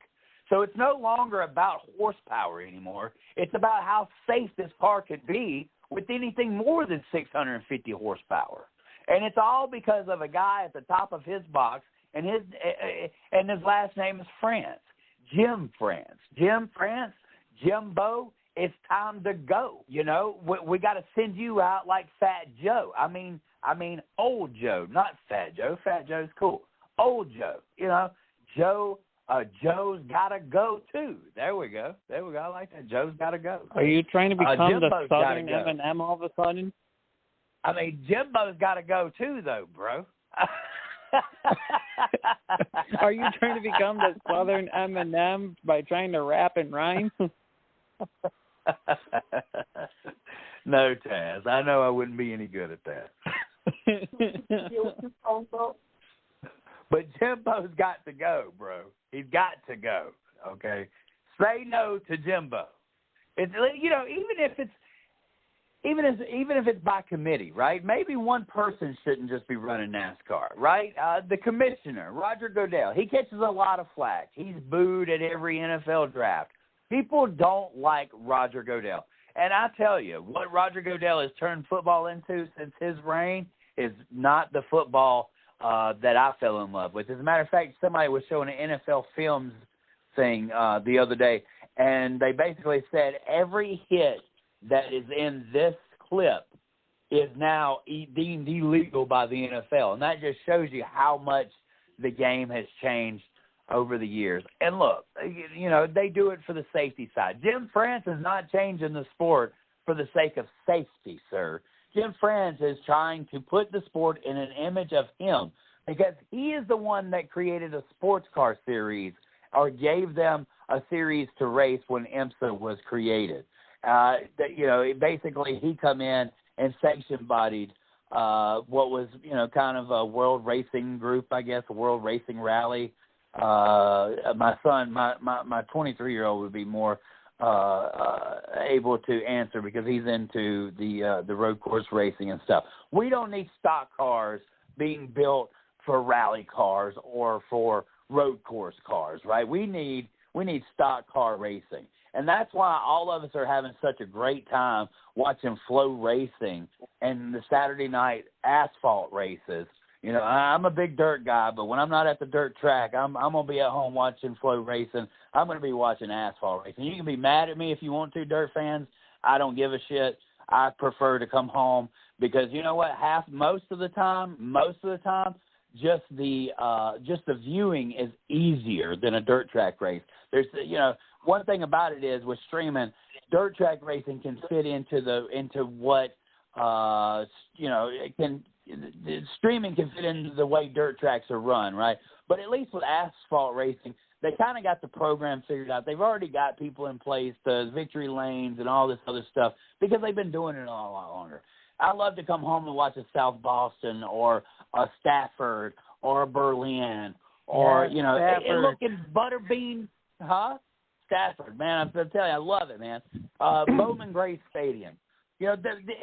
D: So it's no longer about horsepower anymore. It's about how safe this car could be with anything more than 650 horsepower. And it's all because of a guy at the top of his box, and his last name is France, Jim France. Jim France, Jimbo, it's time to go. You know, we got to send you out like Fat Joe. I mean, old Joe, not Fat Joe. Fat Joe's cool. Old Joe, you know, Joe's got to go, too. There we go. I like that. Joe's got to go.
C: Are you trying to become the
D: Jimbo's
C: Southern
D: gotta go.
C: Eminem all of a sudden?
D: I mean, Jimbo's got to go, too, though, bro.
C: Are you trying to become the Southern Eminem by trying to rap and rhyme?
D: No, Taz. I know I wouldn't be any good at that. But Jimbo's got to go, bro. He's got to go. Okay, say no to Jimbo. It's, you know, even if it's by committee, right? Maybe one person shouldn't just be running NASCAR, right? The commissioner, Roger Goodell, he catches a lot of flack. He's booed at every NFL draft. People don't like Roger Goodell. And I tell you, what Roger Goodell has turned football into since his reign is not the football that I fell in love with. As a matter of fact, somebody was showing an NFL Films thing the other day, and they basically said every hit that is in this clip is now deemed illegal by the NFL. And that just shows you how much the game has changed over the years. And look, you know, they do it for the safety side. Jim France is not changing the sport for the sake of safety, sir. Jim France is trying to put the sport in an image of him because he is the one that created a sports car series or gave them a series to race when IMSA was created. You know, basically he come in and sanction bodied what was, you know, kind of a world racing group, I guess, a world racing rally. My son, my 23-year-old would be more able to answer because he's into the road course racing and stuff. We don't need stock cars being built for rally cars or for road course cars, right? We need stock car racing. And that's why all of us are having such a great time watching flow racing and the Saturday night asphalt races. You know, I'm a big dirt guy, but when I'm not at the dirt track, I'm going to be at home watching flow racing. I'm going to be watching asphalt racing. You can be mad at me if you want to, dirt fans. I don't give a shit. I prefer to come home because you know what? Most of the time, just the viewing is easier than a dirt track race. There's, you know, one thing about it is with streaming, dirt track racing can fit into what you know, streaming can fit into the way dirt tracks are run, right? But at least with asphalt racing, they kind of got the program figured out. They've already got people in place, the victory lanes and all this other stuff, because they've been doing it a lot longer. I love to come home and watch a South Boston or a Stafford or a Berlin or, you know, and look at Butterbean, Stafford, man, I'm telling you, I love it, man. Bowman Gray Stadium. You know,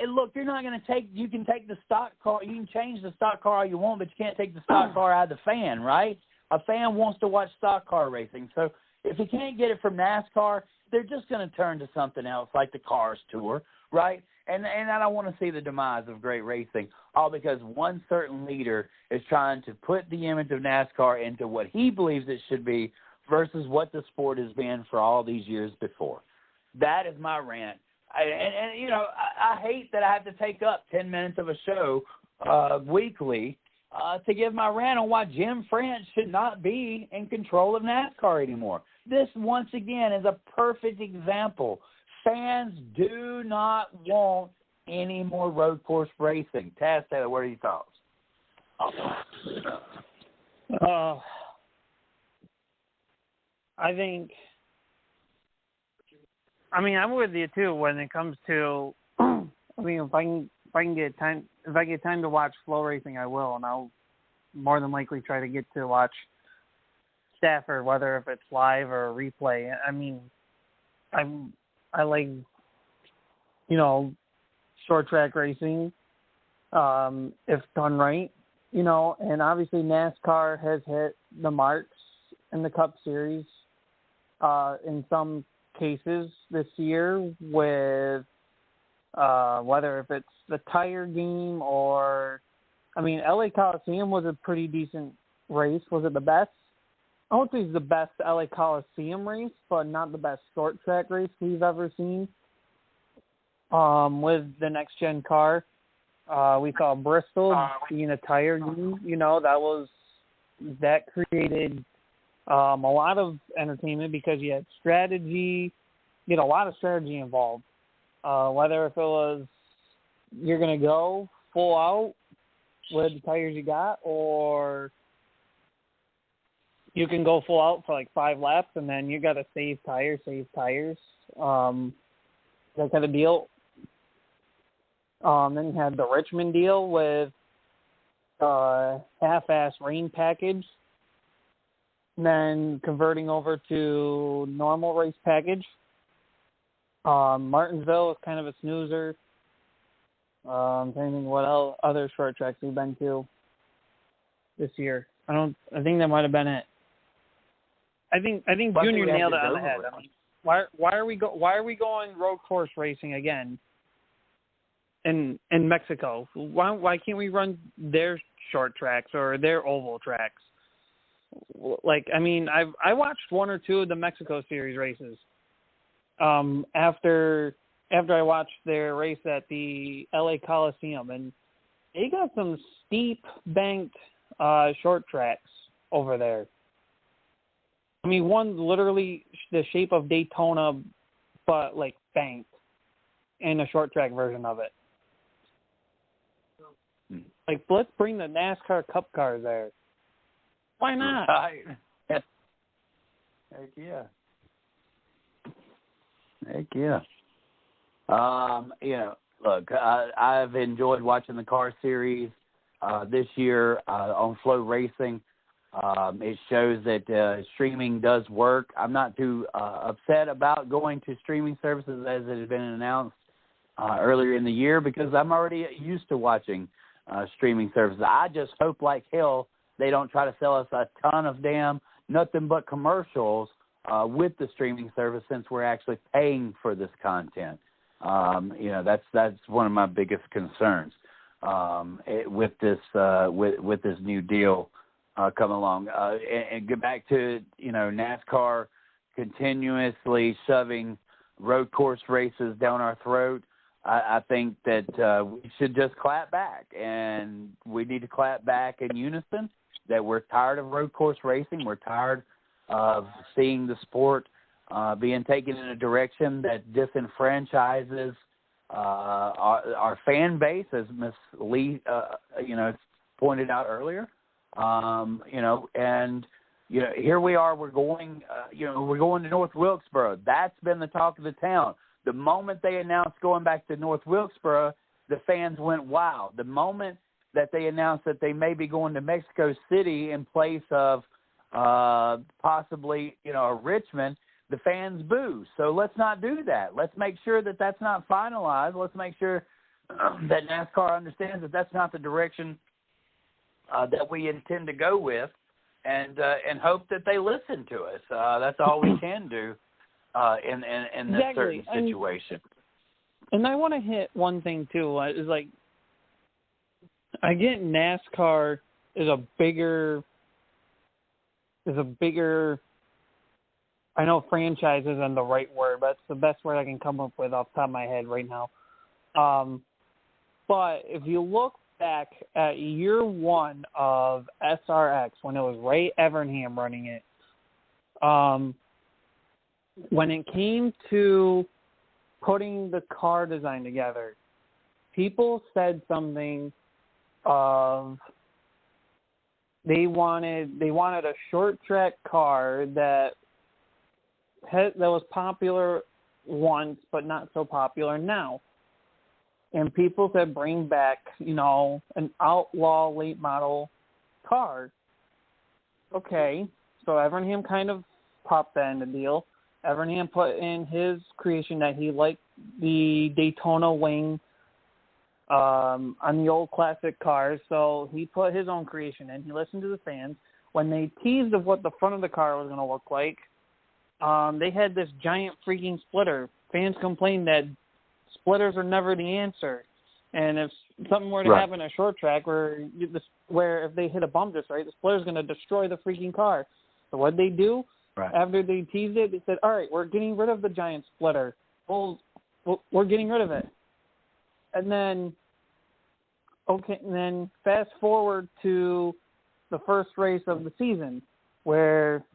D: look, you're not going to you can take the stock car, you can change the stock car all you want, but you can't take the stock car out of the fan, right? A fan wants to watch stock car racing. So if you can't get it from NASCAR, they're just going to turn to something else like the Cars Tour, right? And I don't want to see the demise of great racing, all because one certain leader is trying to put the image of NASCAR into what he believes it should be versus what the sport has been for all these years before. That is my rant. And you know, I hate that I have to take up 10 minutes of a show weekly to give my rant on why Jim France should not be in control of NASCAR anymore. This, once again, is a perfect example. Fans do not want any more road course racing. Taz Taylor, what are your thoughts?
C: I'm with you too when it comes to. If I get time to watch flow racing, I will, and I'll more than likely try to get to watch Stafford, whether if it's live or a replay. I like, you know, short track racing, if done right, you know, and obviously NASCAR has hit the marks in the Cup Series in some cases this year with whether if it's the tire game or, I mean, LA Coliseum was a pretty decent race. Was it the best? I won't say it's the best LA Coliseum race, but not the best short track race we've ever seen. With the next gen car, we saw Bristol being a tire game. You know, that created a lot of entertainment because you had strategy, you had a lot of strategy involved. Whether if it was you're going to go full out with the tires you got, or you can go full out for like 5 laps and then you got to save tires, that kind of deal. Then you had the Richmond deal with half-ass rain package, and then converting over to normal race package. Martinsville is kind of a snoozer. I'm trying to think what else, other short tracks we've been to this year. I think that might have been it. I think Junior nailed it on the head. I mean, why are we going road course racing again in Mexico? Why can't we run their short tracks or their oval tracks? Like, I mean, I watched 1 or 2 of the Mexico Series races. After I watched their race at the LA Coliseum, and they got some steep banked short tracks over there. I mean, one literally the shape of Daytona, but like banked, in a short track version of it. Like, let's bring the NASCAR Cup cars there. Why not?
D: Right. Heck yeah. Heck yeah. Look, I've enjoyed watching the car series this year on Flow Racing. It shows that streaming does work. I'm not too upset about going to streaming services as it has been announced earlier in the year, because I'm already used to watching streaming services. I just hope like hell they don't try to sell us a ton of damn nothing but commercials with the streaming service, since we're actually paying for this content. That's one of my biggest concerns with this new deal coming along. And get back to NASCAR continuously shoving road course races down our throat. I think that we should just clap back, and we need to clap back in unison. That we're tired of road course racing. We're tired of seeing the sport being taken in a direction that disenfranchises our fan base, as Miss Lee, pointed out earlier. Here we are. We're going to North Wilkesboro. That's been the talk of the town. The moment they announced going back to North Wilkesboro, the fans went wow. The moment that they announced that they may be going to Mexico City in place of possibly, Richmond, the fans boo. So let's not do that. Let's make sure that that's not finalized. Let's make sure that NASCAR understands that that's not the direction that we intend to go with, and hope that they listen to us. That's all we can do in this certain situation.
C: And I want to hit one thing too. Is like, I get NASCAR is a bigger. I know franchise isn't the right word, but it's the best word I can come up with off the top of my head right now. But if you look back at year 1 of SRX, when it was Ray Evernham running it, when it came to putting the car design together, people said something of they wanted a short track car that was popular once but not so popular now. And people said bring back, an outlaw late model car. Okay, so Evernham kind of popped that in the deal. Evernham put in his creation that he liked the Daytona wing on the old classic cars, so he put his own creation in. He listened to the fans. When they teased of what the front of the car was going to look like, they had this giant freaking splitter. Fans complained that splitters are never the answer. And if something were to happen in a short track where if they hit a bump just right, the splitter's going to destroy the freaking car. So what they do, after they teased it, they said, all right, we're getting rid of the giant splitter. We're getting rid of it. And then fast forward to the first race of the season where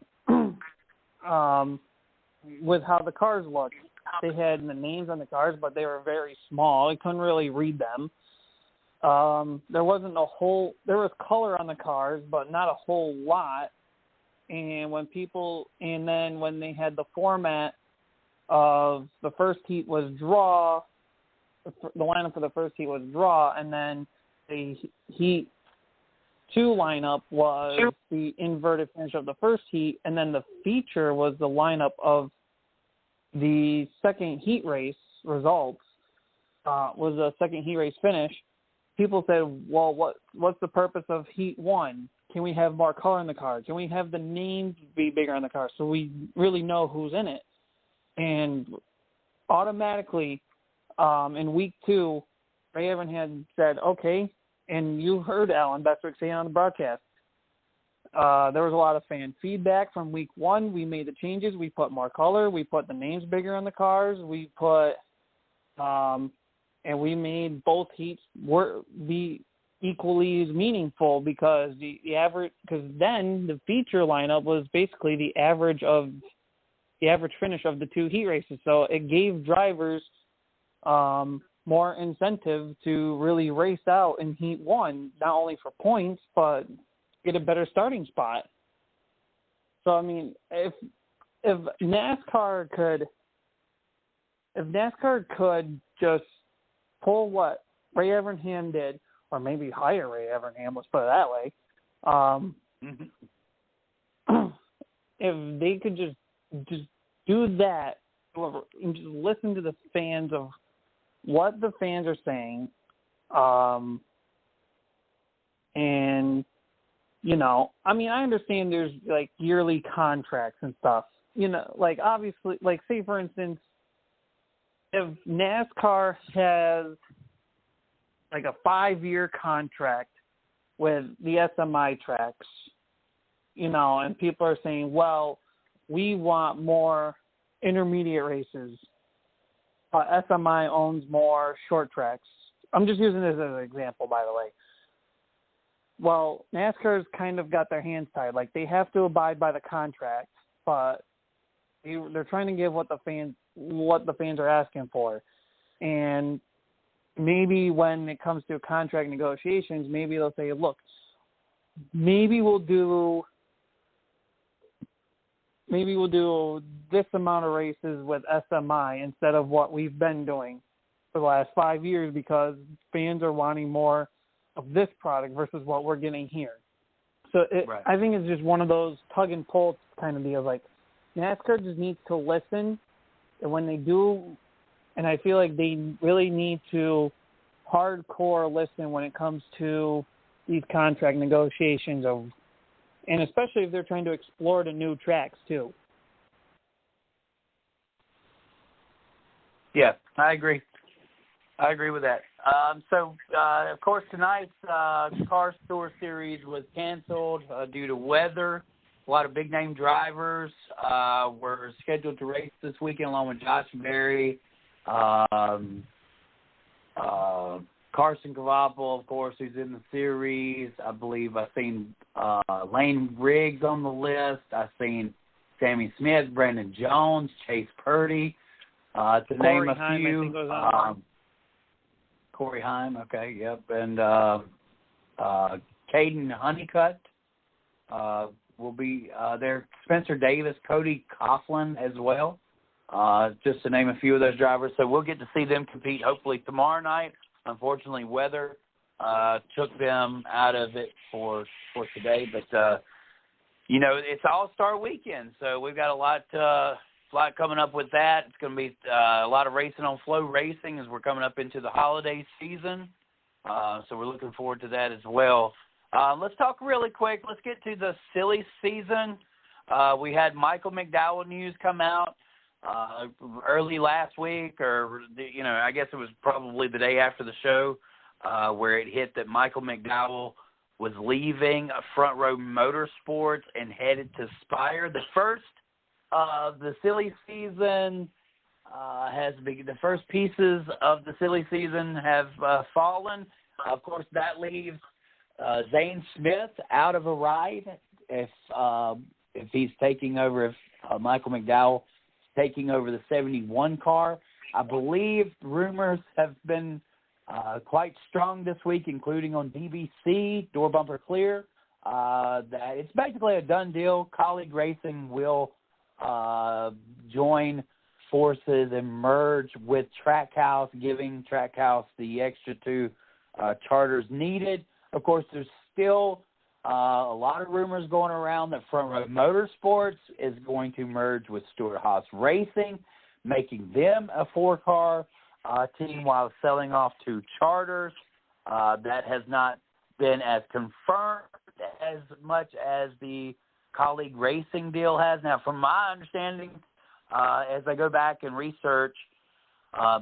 C: with how the cars looked. They had the names on the cars, but they were very small. I couldn't really read them. There was color on the cars, but not a whole lot. And when they had the format of the first heat was draw, the lineup for the first heat was draw, and then the heat 2 lineup was the inverted finish of the first heat, and then the feature was the lineup of the second heat race results, was a second heat race finish. People said, well, what's the purpose of heat 1? Can we have more color in the car? Can we have the names be bigger on the car so we really know who's in it? And automatically, in week 2, Ray Evans had said, okay, and you heard Alan Bestwick say on the broadcast, there was a lot of fan feedback from week 1. We made the changes. We put more color. We put the names bigger on the cars. We put, and we made both heats be equally as meaningful because because then the feature lineup was basically the average finish of the 2 heat races. So it gave drivers more incentive to really race out in heat 1, not only for points, but get a better starting spot. So, I mean, if NASCAR could just pull what Ray Evernham did, or maybe hire Ray Evernham, let's put it that way, if they could just do that and just listen to the fans of what the fans are saying, and I mean, I understand there's like yearly contracts and stuff, like obviously, like say for instance, if NASCAR has like a 5-year contract with the SMI tracks, and people are saying, well, we want more intermediate races. SMI owns more short tracks. I'm just using this as an example, by the way. Well, NASCAR's kind of got their hands tied. Like, they have to abide by the contract, but they're trying to give what the fans are asking for. And maybe when it comes to contract negotiations, maybe they'll say, look, maybe we'll do this amount of races with SMI instead of what we've been doing for the last 5 years because fans are wanting more of this product versus what we're getting here. So I think it's just one of those tug and pull kind of deals. Like, NASCAR just needs to listen, and when they do, and I feel like they really need to hardcore listen when it comes to these contract negotiations and especially if they're trying to explore the new tracks too.
D: Yeah, I agree. I agree with that. Of course, tonight's Car Tour Series was canceled due to weather. A lot of big-name drivers were scheduled to race this weekend, along with Josh Berry, Carson Cavapel, of course, who's in the series. I believe I've seen Lane Riggs on the list. I've seen Sammy Smith, Brandon Jones, Chase Purdy, to name a
C: Heim,
D: few.
C: I think, was on.
D: Corey Heim, okay, yep. And Caden Honeycutt will be there. Spencer Davis, Cody Coughlin as well, just to name a few of those drivers. So we'll get to see them compete hopefully tomorrow night. Unfortunately, weather took them out of it for today. But, it's All-Star Weekend, so we've got a lot coming up with that. It's going to be a lot of racing on Flow Racing as we're coming up into the holiday season. So we're looking forward to that as well. Let's talk really quick. Let's get to the silly season. we had Michael McDowell news come out early last week, or, I guess it was probably the day after the show, where it hit that Michael McDowell was leaving Front Row Motorsports and headed to Spire. The first of the silly season the first pieces of the silly season have fallen. Of course, that leaves Zane Smith out of a ride if he's taking over, if Michael McDowell is taking over the 71 car. I believe rumors have been quite strong this week, including on BBC, Door Bumper Clear, that it's basically a done deal. Colleague Racing will join forces and merge with Trackhouse, giving Trackhouse the extra 2 charters needed. Of course, there's still a lot of rumors going around that Front Row Motorsports is going to merge with Stewart-Haas Racing, making them a 4-car team while selling off 2 charters. That has not been as confirmed as much as the Colleague Racing deal has. Now, from my understanding, as I go back and research,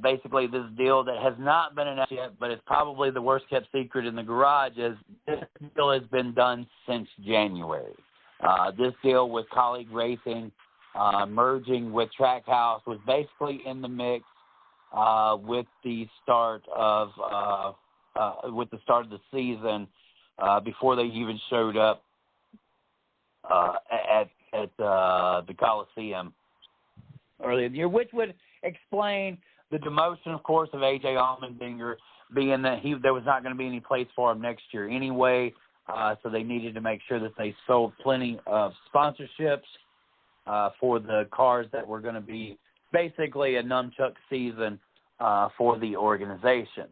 D: basically this deal that has not been announced yet, but it's probably the worst-kept secret in the garage, is this deal has been done since January. This deal with Colleague Racing merging with Trackhouse was basically in the mix with the start of the season, before they even showed up at the Coliseum earlier in the year, which would explain the demotion, of course, of A.J. Allmendinger, being that there was not going to be any place for him next year anyway, so they needed to make sure that they sold plenty of sponsorships for the cars that were going to be basically a nunchuck season for the organization.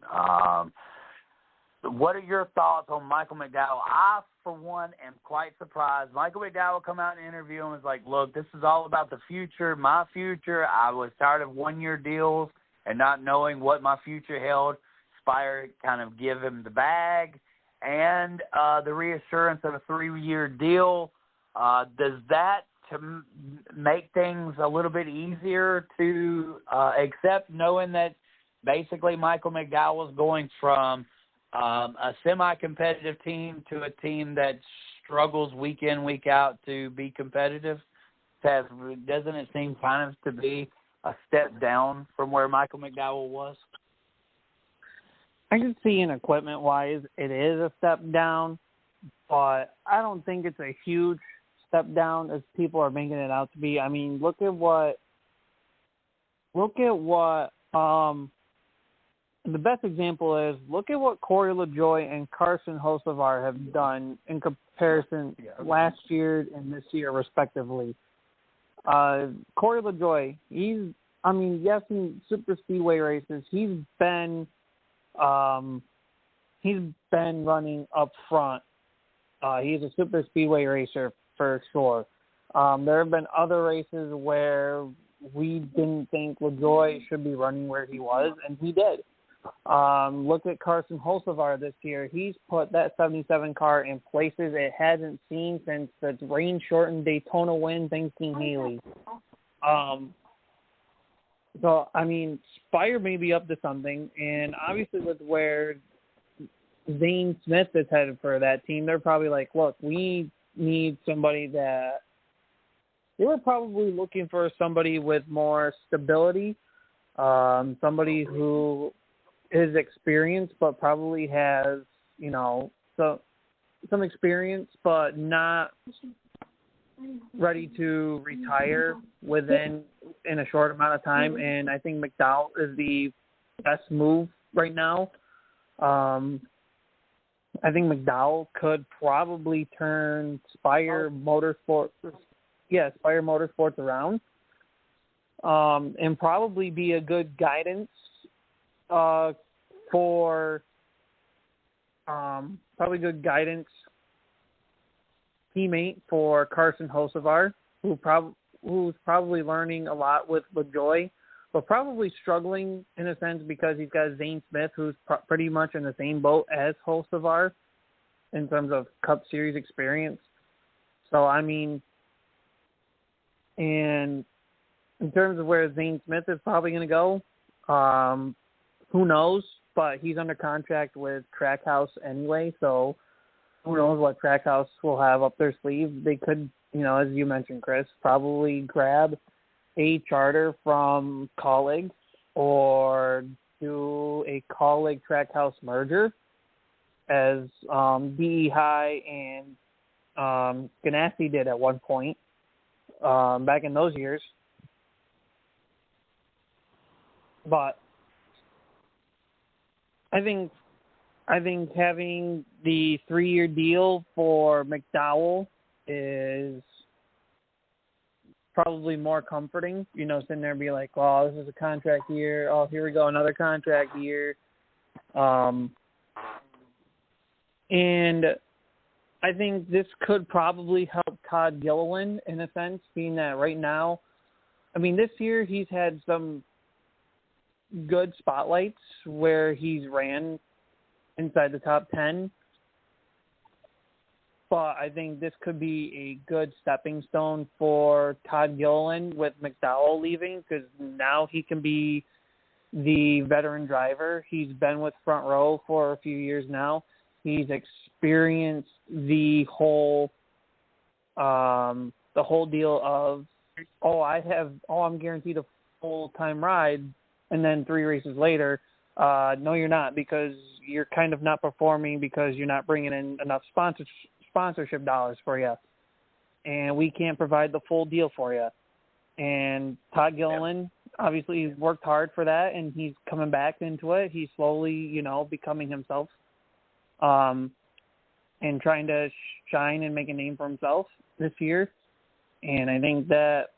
D: What are your thoughts on Michael McDowell? I, for one, am quite surprised. Michael McDowell come out in an interview and was like, look, this is all about the future, my future. I was tired of one-year deals and not knowing what my future held. Spire kind of give him the bag and the reassurance of a 3-year deal. Does that to make things a little bit easier to accept, knowing that basically Michael McDowell is going from a semi-competitive team to a team that struggles week in, week out to be competitive? Doesn't it seem kind of to be a step down from where Michael McDowell was?
C: I can see in equipment-wise it is a step down, but I don't think it's a huge step down as people are making it out to be. I mean, look at what the best example is, look at what Corey LaJoie and Carson Hocevar have done in comparison last year and this year, respectively. Corey LaJoie, yes, in super speedway races, he's been running up front. He's a super speedway racer for sure. There have been other races where we didn't think LaJoie should be running where he was, and he did. Look at Carson Hocevar this year. He's put that 77 car in places it hasn't seen since the rain-shortened Daytona win, thanks to Haley. So, Spire may be up to something, and obviously with where Zane Smith is headed for that team, they're probably like, look, we need somebody that – they were probably looking for somebody with more stability, somebody who – is experienced, but probably has, some experience, but not ready to retire in a short amount of time. And I think McDowell is the best move right now. I think McDowell could probably turn Spire Motorsports around, and probably be a good guidance teammate for Carson Hocevar, who's probably learning a lot with LaJoie, but probably struggling in a sense because he's got Zane Smith, who's pretty much in the same boat as Hocevar in terms of Cup Series experience. So, And in terms of where Zane Smith is probably going to go, who knows? But he's under contract with Trackhouse anyway, so who knows what Trackhouse will have up their sleeve. They could, as you mentioned, Chris, probably grab a charter from Colleague or do a Colleague Trackhouse merger, as DE High and Ganassi did at one point back in those years. But I think having the 3-year deal for McDowell is probably more comforting. Sitting there and be like, "Oh, this is a contract year. Oh, here we go, another contract year." And I think this could probably help Todd Gilliland in a sense, being that right now, this year he's had some good spotlights where he's ran inside the top 10. But I think this could be a good stepping stone for Todd Gilliland with McDowell leaving, because now he can be the veteran driver. He's been with Front Row for a few years now. He's experienced the whole deal of, I'm guaranteed a full-time ride, and then 3 races later, no, you're not, because you're kind of not performing because you're not bringing in enough sponsorship dollars for you, and we can't provide the full deal for you. And Todd Gilliland obviously worked hard for that, and he's coming back into it. He's slowly, becoming himself, and trying to shine and make a name for himself this year. And I think that,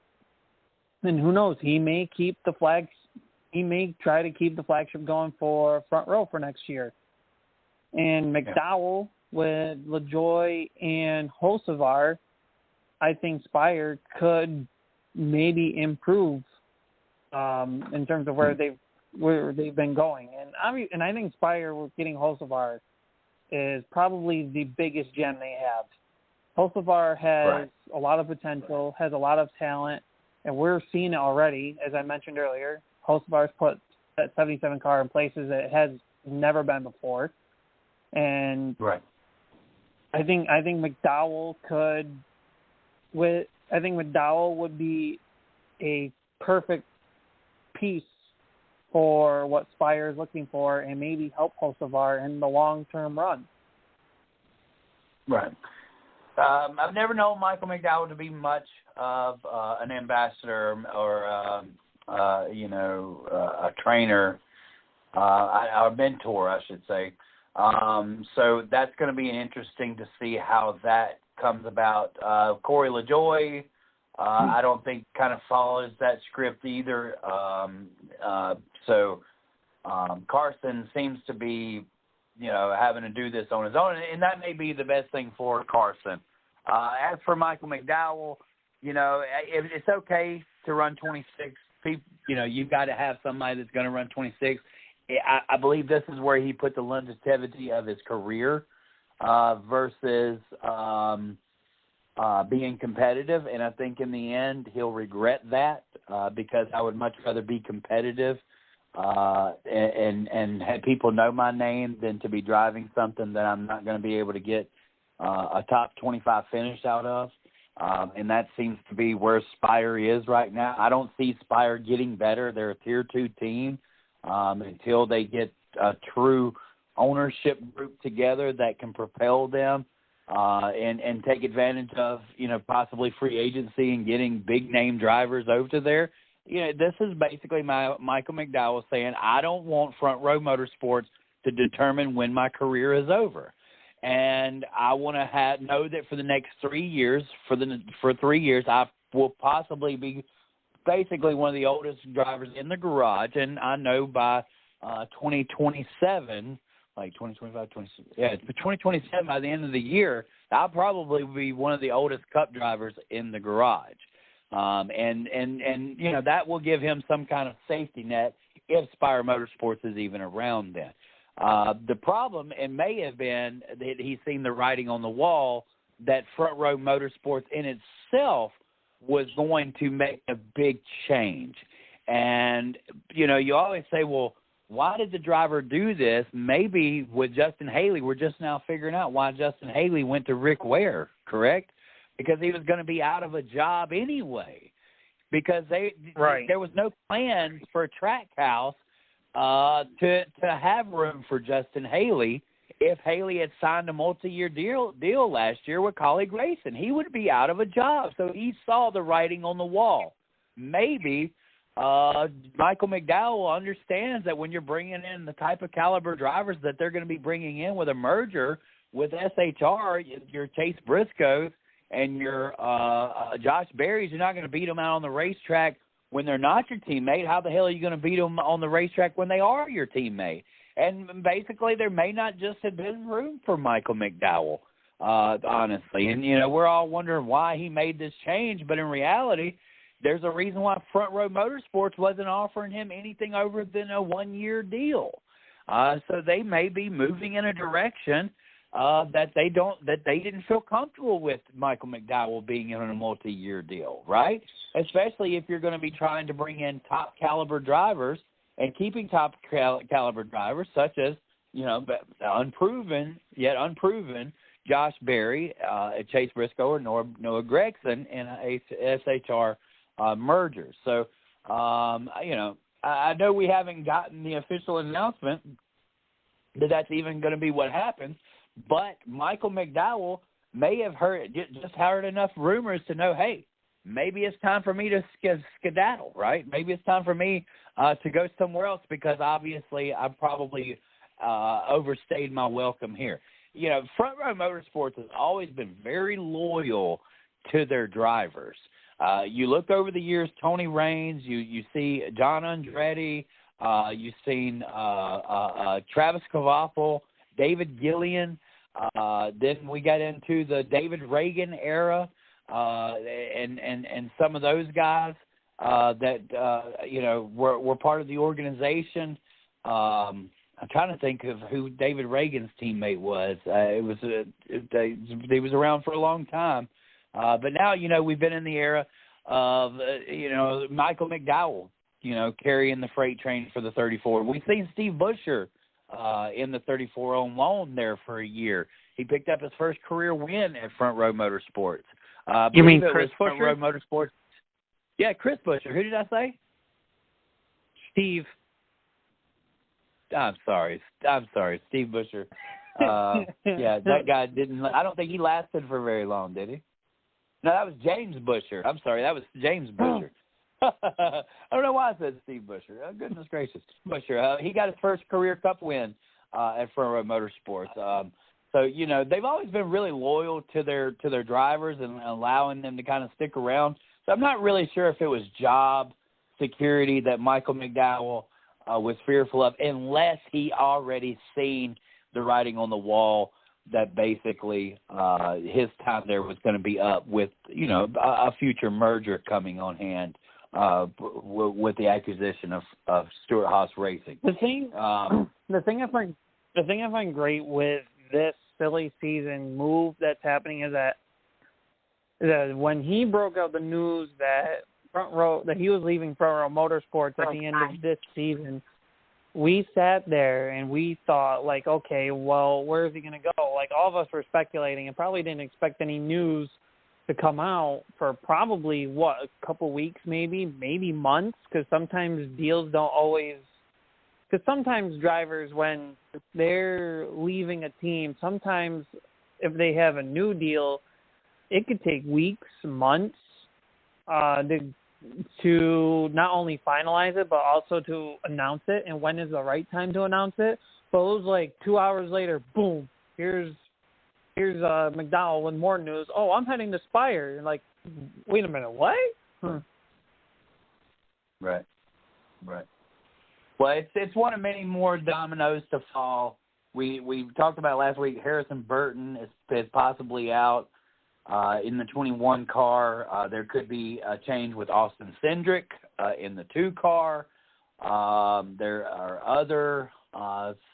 C: and who knows, he may try to keep the flagship going for Front Row for next year. And McDowell with LaJoie and Hocevar, I think Spire could maybe improve in terms of where they've been going. And I think Spire with getting Hocevar is probably the biggest gem they have. Hocevar has a lot of potential, has a lot of talent, and we're seeing it already. As I mentioned earlier, Hocevar's put that 77 car in places that it has never been before. And I think McDowell would be a perfect piece for what Spire is looking for, and maybe help Hocevar in the long-term run.
D: Right. I've never known Michael McDowell to be much of an ambassador or a trainer, a mentor, I should say. So that's going to be interesting to see how that comes about. Corey LaJoie, I don't think kind of follows that script either. So Carson seems to be, having to do this on his own, and that may be the best thing for Carson. As for Michael McDowell, it's okay to run 26. You've got to have somebody that's going to run 26. I believe this is where he put the longevity of his career versus being competitive. And I think in the end he'll regret that because I would much rather be competitive and have people know my name than to be driving something that I'm not going to be able to get a top 25 finish out of. And that seems to be where Spire is right now. I don't see Spire getting better. They're a Tier 2 team until they get a true ownership group together that can propel them and take advantage of, possibly free agency and getting big-name drivers over to there. This is basically Michael McDowell saying, I don't want Front Row Motorsports to determine when my career is over. And I want to know that for the next 3 years, for 3 years, I will possibly be basically one of the oldest drivers in the garage. And I know by 2027, like 2025, 2027, by the end of the year, I'll probably be one of the oldest Cup drivers in the garage. And that will give him some kind of safety net if Spire Motorsports is even around then. The problem, it may have been that he's seen the writing on the wall that Front Row Motorsports in itself was going to make a big change. And, you know, you always say, well, why did the driver do this? Maybe with Justin Haley, we're just now figuring out why Justin Haley went to Rick Ware, correct? Because he was going to be out of a job anyway. Because there was no plan for Trackhouse to have room for Justin Haley. If Haley had signed a multi-year deal last year with Colleague Racing, he would be out of a job. So he saw the writing on the wall. Maybe Michael McDowell understands that when you're bringing in the type of caliber drivers that they're going to be bringing in with a merger with SHR, your Chase Briscoes and your Josh Berry's, you're not going to beat them out on the racetrack when they're not your teammate. How the hell are you going to beat them on the racetrack when they are your teammate? And basically, there may not just have been room for Michael McDowell, honestly. And, you know, we're all wondering why he made this change. But in reality, there's a reason why Front Row Motorsports wasn't offering him anything over than a one-year deal. So they may be moving in a direction that they didn't feel comfortable with Michael McDowell being in a multi-year deal, right? Especially if you're going to be trying to bring in top caliber drivers and keeping top caliber drivers such as, you know, unproven Josh Berry, Chase Briscoe, or Noah Gregson in a SHR merger. So, you know, I know we haven't gotten the official announcement that that's even going to be what happens, but Michael McDowell may have just heard enough rumors to know, hey, maybe it's time for me to skedaddle, right? Maybe it's time for me to go somewhere else because obviously I probably overstayed my welcome here. You know, Front Row Motorsports has always been very loyal to their drivers. You look over the years, Tony Raines, you see John Andretti, you've seen Travis Kavaffel, David Gillian. Then we got into the David Reagan era. And some of those guys that you know were part of the organization. I'm trying to think of who David Reagan's teammate was. He was around for a long time, but now you know we've been in the era of you know Michael McDowell, you know, carrying the freight train for the 34. We've seen Steve Busher in the 34 on loan there for a year. He picked up his first career win at Front Row Motorsports.
C: You mean Chris Busher?
D: Front Row Motorsports. Yeah, Chris Busher. Who did I say?
C: Steve.
D: I'm sorry, Steve Busher. Yeah, that guy didn't. I don't think he lasted for very long, did he? No, that was James Busher. I'm sorry, that was James Busher. I don't know why I said Steve Busher. Oh, goodness gracious, Busher. He got his first career Cup win at Front Row Motorsports. So, you know, they've always been really loyal to their drivers and allowing them to kind of stick around. So I'm not really sure if it was job security that Michael McDowell was fearful of, unless he already seen the writing on the wall that basically his time there was going to be up with, you know, a future merger coming on hand with the acquisition of Stewart Haas Racing.
C: The thing I find great with this silly season move that's happening is that when he broke out the news that he was leaving Front Row Motorsports at the end of this season, we sat there and we thought, like, okay, well, where is he going to go? Like, all of us were speculating and probably didn't expect any news to come out for probably, a couple weeks maybe months, because sometimes deals don't always – because sometimes drivers, when they're leaving a team, sometimes if they have a new deal, it could take weeks, months to not only finalize it, but also to announce it, and when is the right time to announce it. But it was like 2 hours later, boom, here's McDowell with more news. Oh, I'm heading to Spire. And like, wait a minute, what?
D: Right. Well, it's one of many more dominoes to fall. We talked about last week. Harrison Burton is possibly out in the 21 car. There could be a change with Austin Cindric in the 2 car. There are other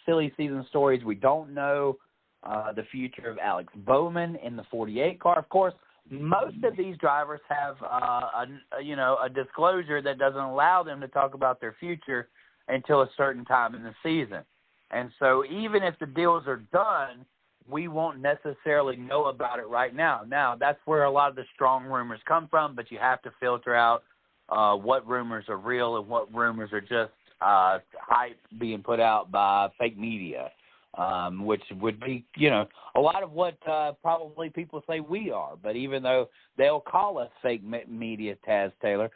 D: silly season stories. We don't know the future of Alex Bowman in the 48 car. Of course, most of these drivers have a disclosure that doesn't allow them to talk about their future until a certain time in the season. And so even if the deals are done, we won't necessarily know about it right now. Now, that's where a lot of the strong rumors come from, but you have to filter out what rumors are real and what rumors are just hype being put out by fake media, which would be, a lot of what probably people say we are. But even though they'll call us fake media, Taz Taylor,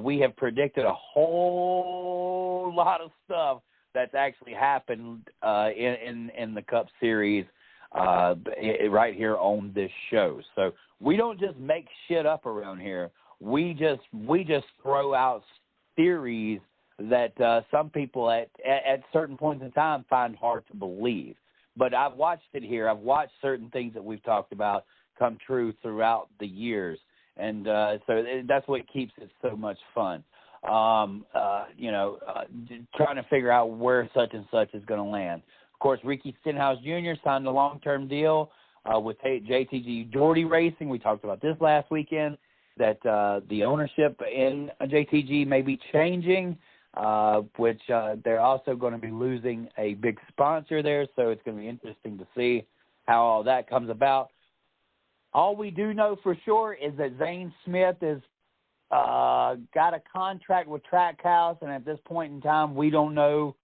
D: we have predicted a whole lot of stuff that's actually happened in the Cup Series right here on this show. So we don't just make shit up around here. We just throw out theories that some people at certain points in time find hard to believe. But I've watched it here. I've watched certain things that we've talked about come true throughout the years. And so that's what keeps it so much fun. Trying to figure out where such and such is going to land. Of course, Ricky Stenhouse Jr. signed a long-term deal with JTG Doherty Racing. We talked about this last weekend, that the ownership in JTG may be changing, which they're also going to be losing a big sponsor there, so it's going to be interesting to see how all that comes about. All we do know for sure is that Zane Smith is got a contract with Trackhouse, and at this point in time, we don't know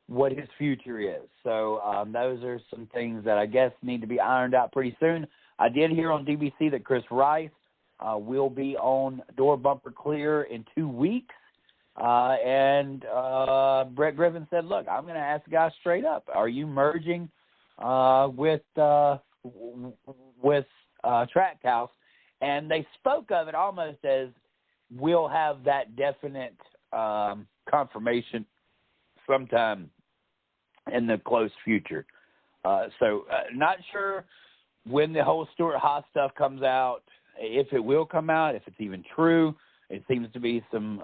D: what his future is. So those are some things that I guess need to be ironed out pretty soon. I did hear on DBC that Chris Rice will be on Door Bumper Clear in 2 weeks. And Brett Griffin said, look, I'm going to ask the guy straight up, are you merging with Trackhouse? And they spoke of it almost as we'll have that definite confirmation sometime in the close future. So not sure when the whole Stuart Haas stuff comes out, if it will come out, if it's even true. It seems to be some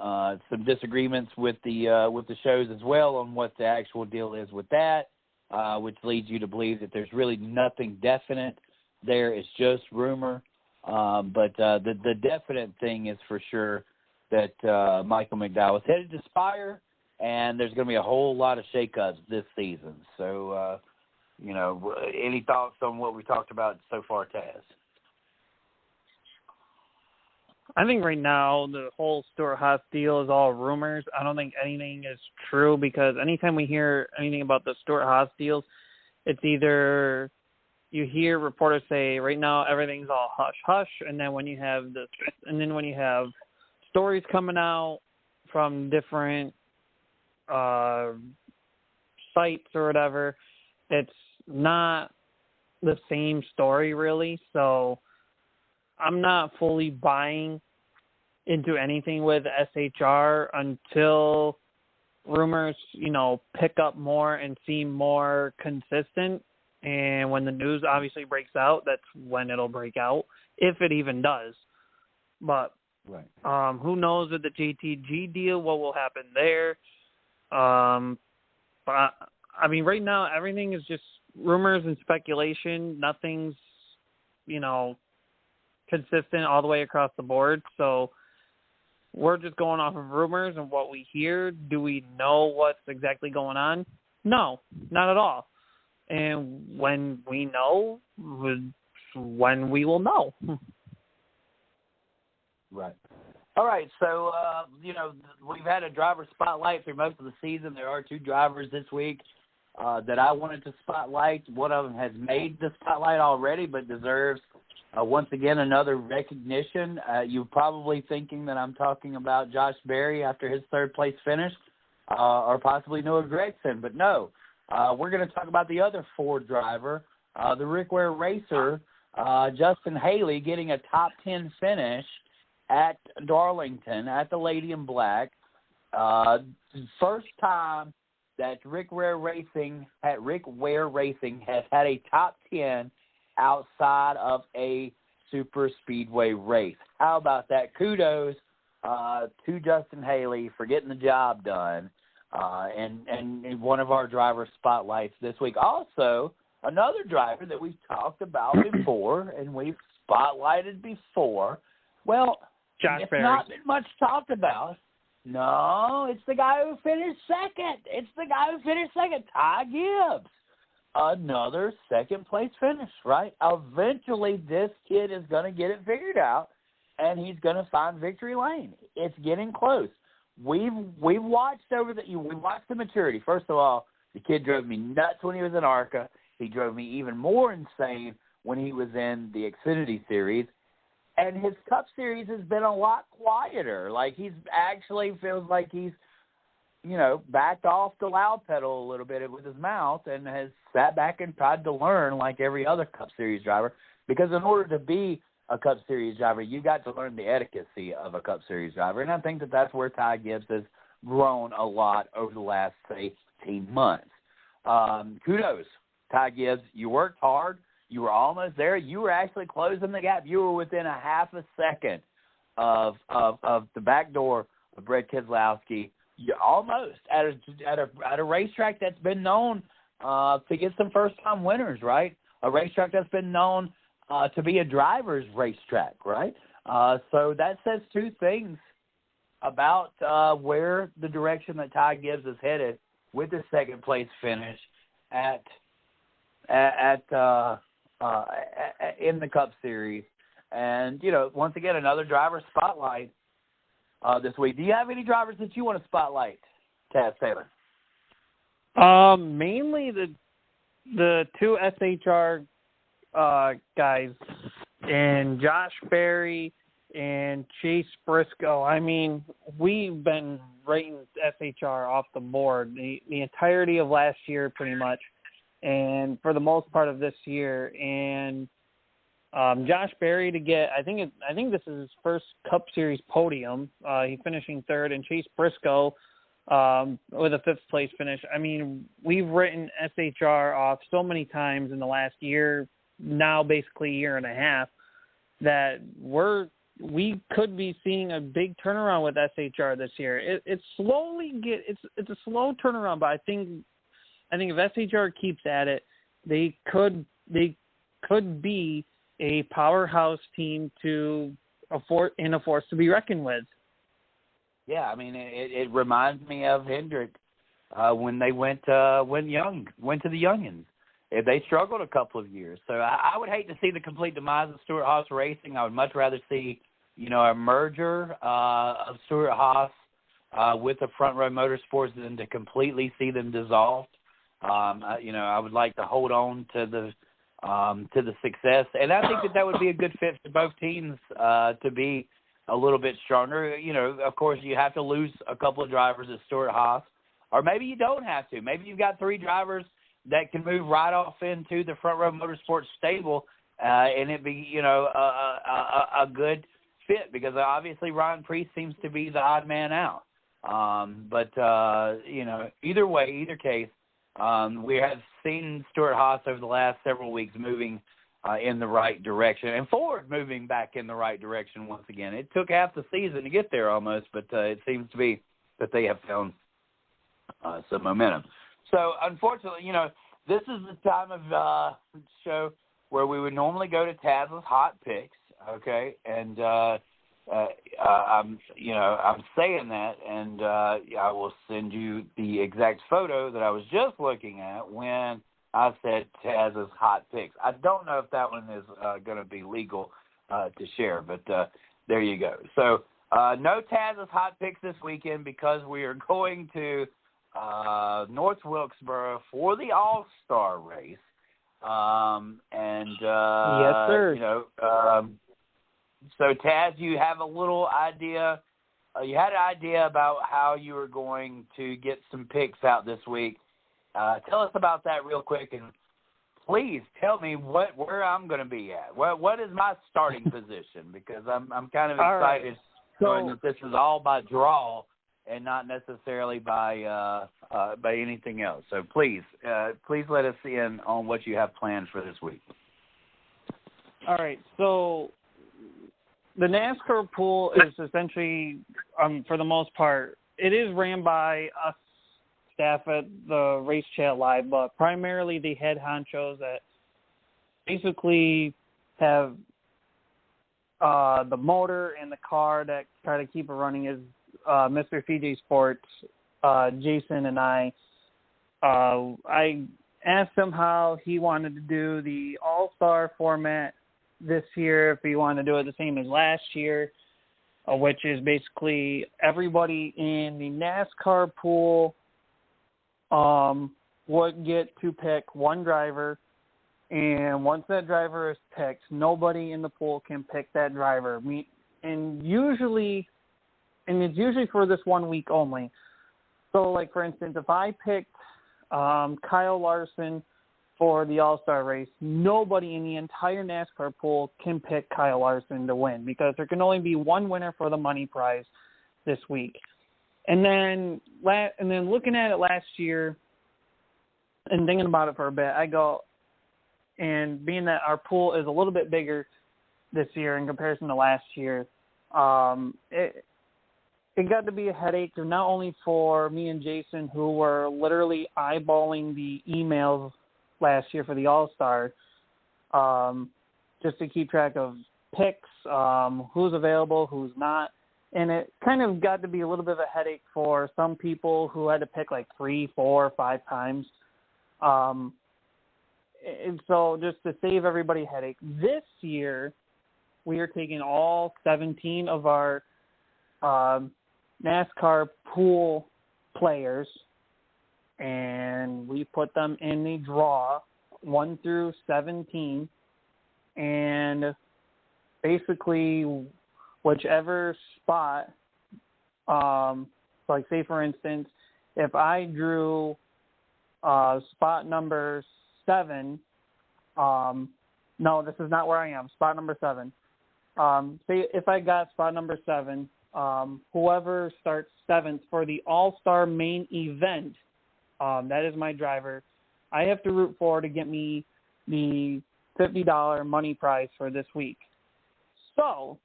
D: disagreements with the shows as well on what the actual deal is with that, which leads you to believe that there's really nothing definite there. It's just rumor. But the definite thing is for sure that Michael McDowell is headed to Spire, and there's going to be a whole lot of shakeups this season. So, any thoughts on what we talked about so far, Taz?
C: I think right now the whole Stuart Haas deal is all rumors. I don't think anything is true, because anytime we hear anything about the Stuart Haas deals, it's either you hear reporters say right now everything's all hush hush, and then when you have stories coming out from different sites or whatever, it's not the same story really. So I'm not fully buying into anything with SHR until rumors, pick up more and seem more consistent. And when the news obviously breaks out, that's when it'll break out, if it even does. But
D: right.
C: Who knows with the JTG deal, what will happen there? But I mean, right now everything is just rumors and speculation. Nothing's, consistent all the way across the board. So we're just going off of rumors and what we hear. Do we know what's exactly going on? No, not at all. And when we know, when we will know.
D: Right. All right. So, we've had a driver spotlight through most of the season. There are 2 drivers this week that I wanted to spotlight. One of them has made the spotlight already, but deserves once again another recognition. You're probably thinking that I'm talking about Josh Berry after his 3rd place finish, or possibly Noah Gragson, but no. We're going to talk about the other Ford driver, the Rick Ware racer, Justin Haley, getting a top 10 finish at Darlington at the Lady in Black. First time that Rick Ware Racing has had a top 10 outside of a super speedway race. How about that? Kudos to Justin Haley for getting the job done. And one of our driver spotlights this week. Also, another driver that we've talked about before, and we've spotlighted before. Well,
C: Josh
D: it's
C: Berry.
D: not been much talked about. No, it's the guy who finished second. Ty Gibbs. Another second-place finish, right? Eventually, this kid is going to get it figured out, and he's going to find victory lane. It's getting close. We've watched we watched the maturity. First of all, the kid drove me nuts when he was in ARCA. He drove me even more insane when he was in the Xfinity Series. And his Cup Series has been a lot quieter. Like, he's actually feels like he's, backed off the loud pedal a little bit with his mouth and has sat back and tried to learn like every other Cup Series driver. Because in order to be a Cup Series driver, you got to learn the etiquette of a Cup Series driver. And I think that's where Ty Gibbs has grown a lot over the last, say, 18 months. Kudos, Ty Gibbs. You worked hard. You were almost there. You were actually closing the gap. You were within a half a second of the back door of Brett Keselowski. You almost at a racetrack that's been known to get some first-time winners, right? A racetrack that's been known to be a driver's racetrack, right? So that says two things about where the direction that Ty Gibbs is headed with the second-place finish in the Cup Series. And, once again, another driver spotlight this week. Do you have any drivers that you want to spotlight, Taz Taylor?
C: Mainly the two SHR guys, and Josh Berry and Chase Briscoe. I mean, we've been rating SHR off the board the entirety of last year pretty much, and for the most part of this year. And Josh Berry to get, I think this is his first Cup Series podium. He's finishing third, and Chase Briscoe with a fifth place finish. I mean, we've written SHR off so many times in the last year, now basically year and a half, that we could be seeing a big turnaround with SHR this year. It's a slow turnaround, but I think if SHR keeps at it, they could be a powerhouse team a force to be reckoned with.
D: Yeah, I mean, it reminds me of Hendrick when they went to the Youngins. They struggled a couple of years. So I would hate to see the complete demise of Stewart-Haas Racing. I would much rather see, a merger of Stewart-Haas with the Front Row Motorsports than to completely see them dissolved. I would like to hold on to the success, and I think that would be a good fit for both teams to be a little bit stronger. Of course, you have to lose a couple of drivers at Stewart-Haas, or maybe you don't have to. Maybe you've got three drivers that can move right off into the Front Row Motorsports stable, and it be a good fit, because obviously Ron Priest seems to be the odd man out. But either way, either case, we have seen Stewart-Haas over the last several weeks moving in the right direction, and Ford moving back in the right direction once again. It took half the season to get there almost, but it seems to be that they have found some momentum. So, unfortunately, this is the time of show where we would normally go to Taz's hot picks, okay? And I'm saying that, and I will send you the exact photo that I was just looking at when I said Taz's hot picks. I don't know if that one is going to be legal to share, but there you go. So no Taz's hot picks this weekend, because we are going to North Wilkesboro for the All-Star race.
C: Yes, sir.
D: So, Taz, you have a little idea. You had an idea about how you were going to get some picks out this week. Tell us about that real quick, and please tell me where I'm going to be at. What is my starting position? Because I'm kind of excited knowing that this is all by draw and not necessarily by anything else. So please let us in on what you have planned for this week.
C: All right. So the NASCAR pool is essentially, for the most part, it is ran by us staff at the Race Chat Live, but primarily the head honchos that basically have the motor and the car that try to keep it running is Mr. CJ Sports, Jason and I asked him how he wanted to do the All-Star format this year, if he wanted to do it the same as last year, which is basically everybody in the NASCAR pool would get to pick one driver, and once that driver is picked, nobody in the pool can pick that driver. And it's usually for this 1 week only. So, like, for instance, if I picked Kyle Larson for the All-Star race, nobody in the entire NASCAR pool can pick Kyle Larson to win because there can only be one winner for the money prize this week. And then looking at it last year and thinking about it for a bit, I go, and being that our pool is a little bit bigger this year in comparison to last year, it got to be a headache not only for me and Jason, who were literally eyeballing the emails last year for the All-Star, just to keep track of picks, who's available, who's not. And it kind of got to be a little bit of a headache for some people who had to pick like 3, 4, 5 times. And so just to save everybody a headache, this year we are taking all 17 of our NASCAR pool players, and we put them in the draw 1 through 17, and basically whichever spot, like say for instance, if I drew spot number 7, no, this is not where I am, spot number 7. Say if I got spot number 7, whoever starts 7th for the All-Star main event, that is my driver, I have to root for to get me the $50 money prize for this week. So,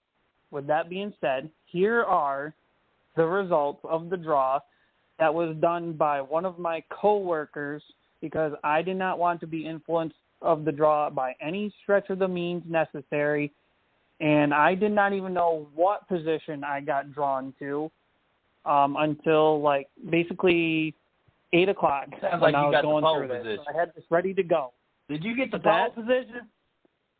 C: with that being said, here are the results of the draw that was done by one of my coworkers, because I did not want to be influenced of the draw by any stretch of the means necessary, and I did not even know what position I got drawn to until like basically 8 o'clock.
B: Sounds like
C: when I
B: you
C: was
B: got
C: going
B: the pole
C: through this.
B: position.
C: So I had this ready to go.
B: Did you get the pole position?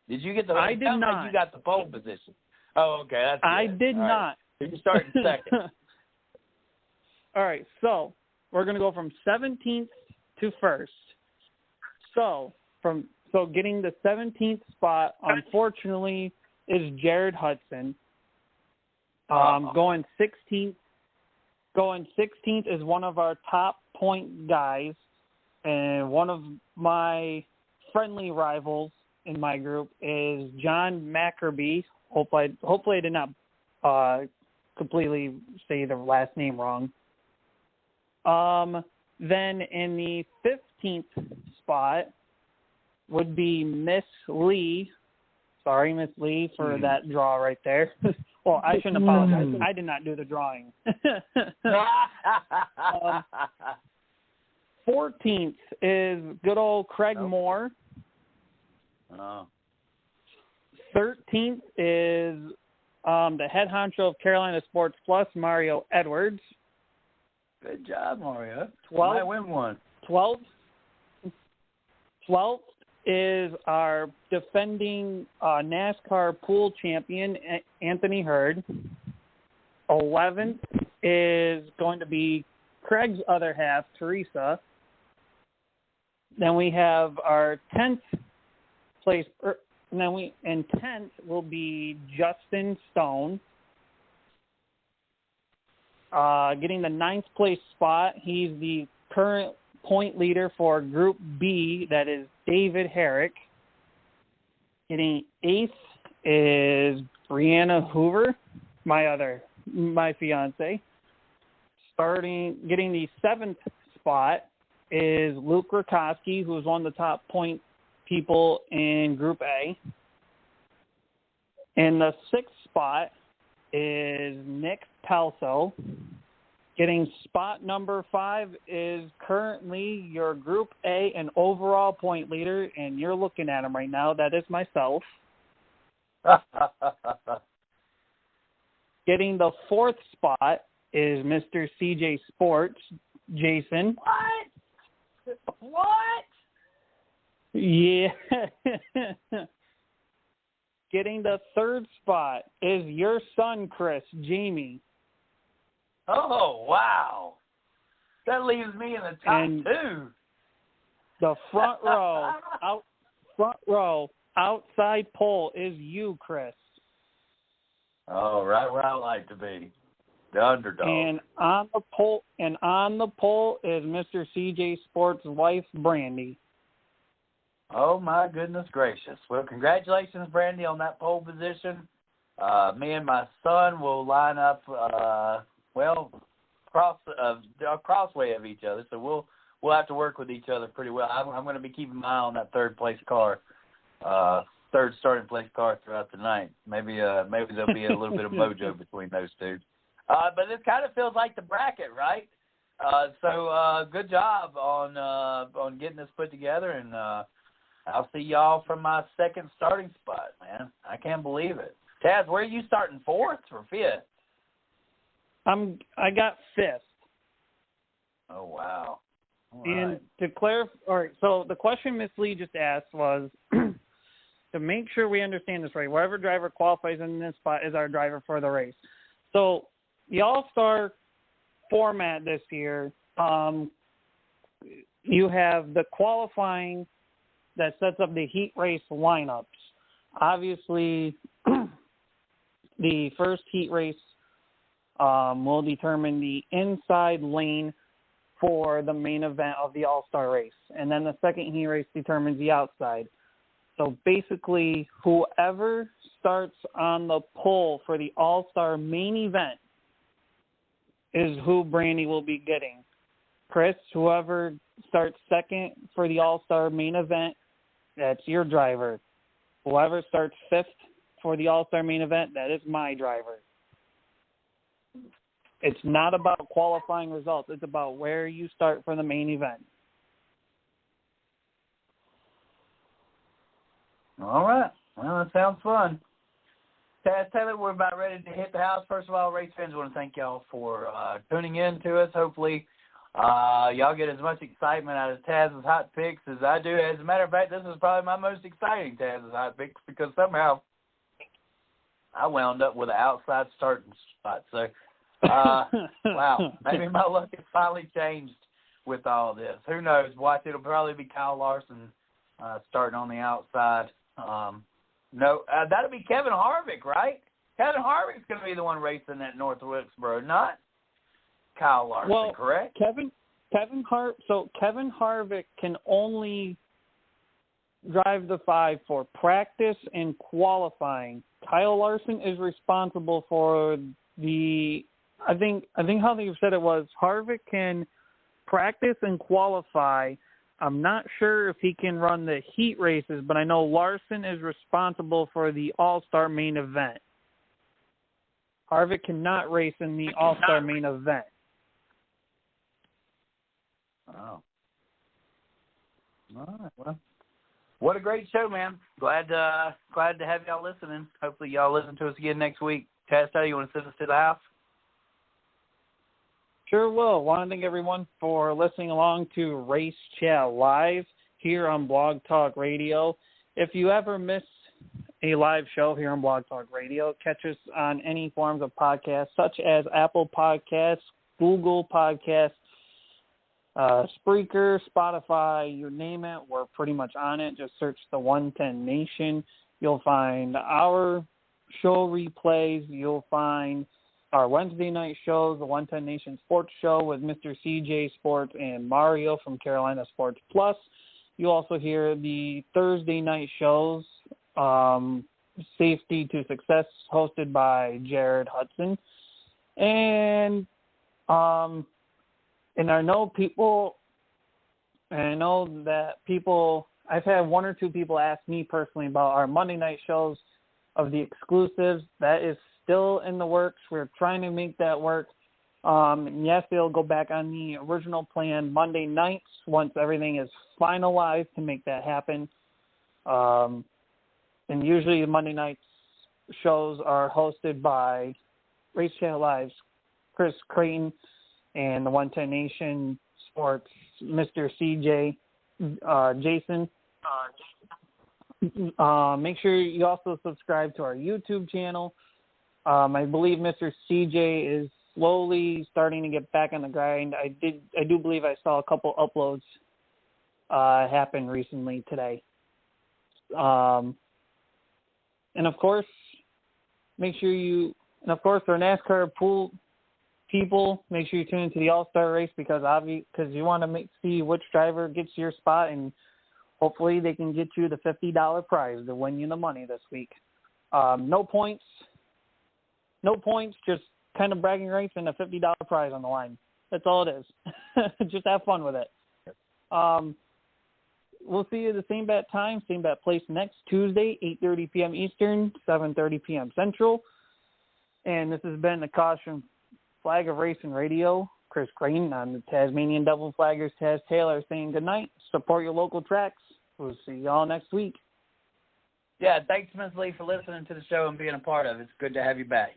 B: Did you get the?
C: I did not.
B: Like you got the pole position. Oh, okay. That's good.
C: I did
B: All
C: not.
B: Right. You started second.
C: All right, so we're going to go from 17th to 1st. So getting the 17th spot, unfortunately, is Jared Hudson. Going 16th is one of our top point guys, and one of my friendly rivals in my group is John Mackerby. Hopefully I did not completely say the last name wrong. Then in the 15th spot would be Miss Lee. Sorry, Miss Lee, for that draw right there. Well, I shouldn't apologize. I did not do the drawing. 14th is good old Craig Moore. 13th is the head honcho of Carolina Sports Plus, Mario Edwards.
B: Good job, Mario.
C: 12th,
B: Might win one.
C: 12th is our defending NASCAR pool champion, Anthony Hurd. 11th is going to be Craig's other half, Teresa. Then we have our 10th place, and 10th will be Justin Stone. Getting the 9th place spot, he's the current point leader for Group B, that is David Herrick. Getting 8th is Brianna Hoover, my fiance. Getting the 7th spot is Luke Rakowski, who is one of the top point people in Group A. And the 6th spot is Nick Palso. Getting spot number 5 is currently your Group A and overall point leader, and you're looking at him right now. That is myself. Getting the 4th spot is Mr. CJ Sports, Jason.
D: What?
C: Yeah. Getting the 3rd spot is your son, Chris, Jamie.
B: Oh, wow. That leaves me in the top 2.
C: The front row, outside pole is you, Chris.
B: Oh, right where I like to be. The underdog.
C: And on the pole is Mr. CJ Sports' wife, Brandy.
B: Oh, my goodness gracious. Well, congratulations, Brandy, on that pole position. Me and my son will line up, crossway of each other. So we'll have to work with each other pretty well. I'm going to be keeping my eye on that third starting place car throughout the night. Maybe there'll be a little bit of mojo between those two. But this kind of feels like the bracket, right? So good job on getting this put together, and I'll see y'all from my 2nd starting spot, man. I can't believe it. Taz, where are you starting, 4th or 5th?
C: I got 5th.
B: Oh, wow. All
C: and
B: right.
C: to clarify, all right, so the question Miss Lee just asked was, to make sure we understand this right, whatever driver qualifies in this spot is our driver for the race. So the All-Star format this year, you have the qualifying that sets up the heat race lineups. Obviously, the first heat race will determine the inside lane for the main event of the All-Star race. And then the second heat race determines the outside. So basically, whoever starts on the pole for the All-Star main event is who Brandy will be getting. Chris, whoever starts second for the All-Star main event, that's your driver. Whoever starts 5th for the All-Star main event, that is my driver. It's not about qualifying results. It's about where you start for the main event.
B: All right. Well, that sounds fun. Taz Taylor, we're about ready to hit the house. First of all, race fans, I want to thank y'all for tuning in to us. Hopefully, y'all get as much excitement out of Taz's hot picks as I do. As a matter of fact, this is probably my most exciting Taz's hot picks because somehow I wound up with an outside starting spot. So, wow, maybe my luck has finally changed with all this. Who knows? Watch, it'll probably be Kyle Larson starting on the outside. That'll be Kevin Harvick, right? Kevin Harvick's going to be the one racing at North Wilkesboro, not Kyle Larson, correct?
C: Kevin Harvick can only drive the 5 for practice and qualifying. Kyle Larson is responsible for the. I think how they've said it was Harvick can practice and qualify. I'm not sure if he can run the heat races, but I know Larson is responsible for the All-Star main event. Harvick cannot race in the All-Star main event.
B: Oh. All right. Well, what a great show, man. Glad to have y'all listening. Hopefully y'all listen to us again next week. Taz, you want to send us to the house?
C: Sure will. I want to thank everyone for listening along to Race Chat Live here on Blog Talk Radio. If you ever miss a live show here on Blog Talk Radio, catch us on any forms of podcasts such as Apple Podcasts, Google Podcasts, Spreaker, Spotify, you name it. We're pretty much on it. Just search the 110 Nation. You'll find our show replays. You'll find our Wednesday night shows, the 110 Nation Sports Show with Mr. CJ Sports and Mario from Carolina Sports Plus. You also hear the Thursday night shows, Safety to Success, hosted by Jared Hudson. And I know that people, I've had one or two people ask me personally about our Monday night shows of the exclusives. That is still in the works. We're trying to make that work. Yes, they'll go back on the original plan Monday nights once everything is finalized to make that happen. And usually Monday nights shows are hosted by Race Channel Live's Chris Creighton and the 110 Nation Sports Mr. CJ Jason. Make sure you also subscribe to our YouTube channel. I believe Mr. CJ is slowly starting to get back on the grind. I do believe I saw a couple uploads happen recently today. And of course, for NASCAR pool people, make sure you tune into the All-Star race because you want to see which driver gets your spot, and hopefully they can get you the $50 prize to win you the money this week. No points, just kind of bragging rights and a $50 prize on the line. That's all it is. Just have fun with it. We'll see you at the same bat time, same bat place next Tuesday, 8:30 p.m. Eastern, 7:30 p.m. Central. And this has been the Caution Flag of Racing Radio. Chris Creighton on the Tasmanian Devil Flaggers, Taz Taylor, saying good night. Support your local tracks. We'll see y'all next week.
D: Yeah, thanks, Ms. Lee, for listening to the show and being a part of it. It's good to have you back.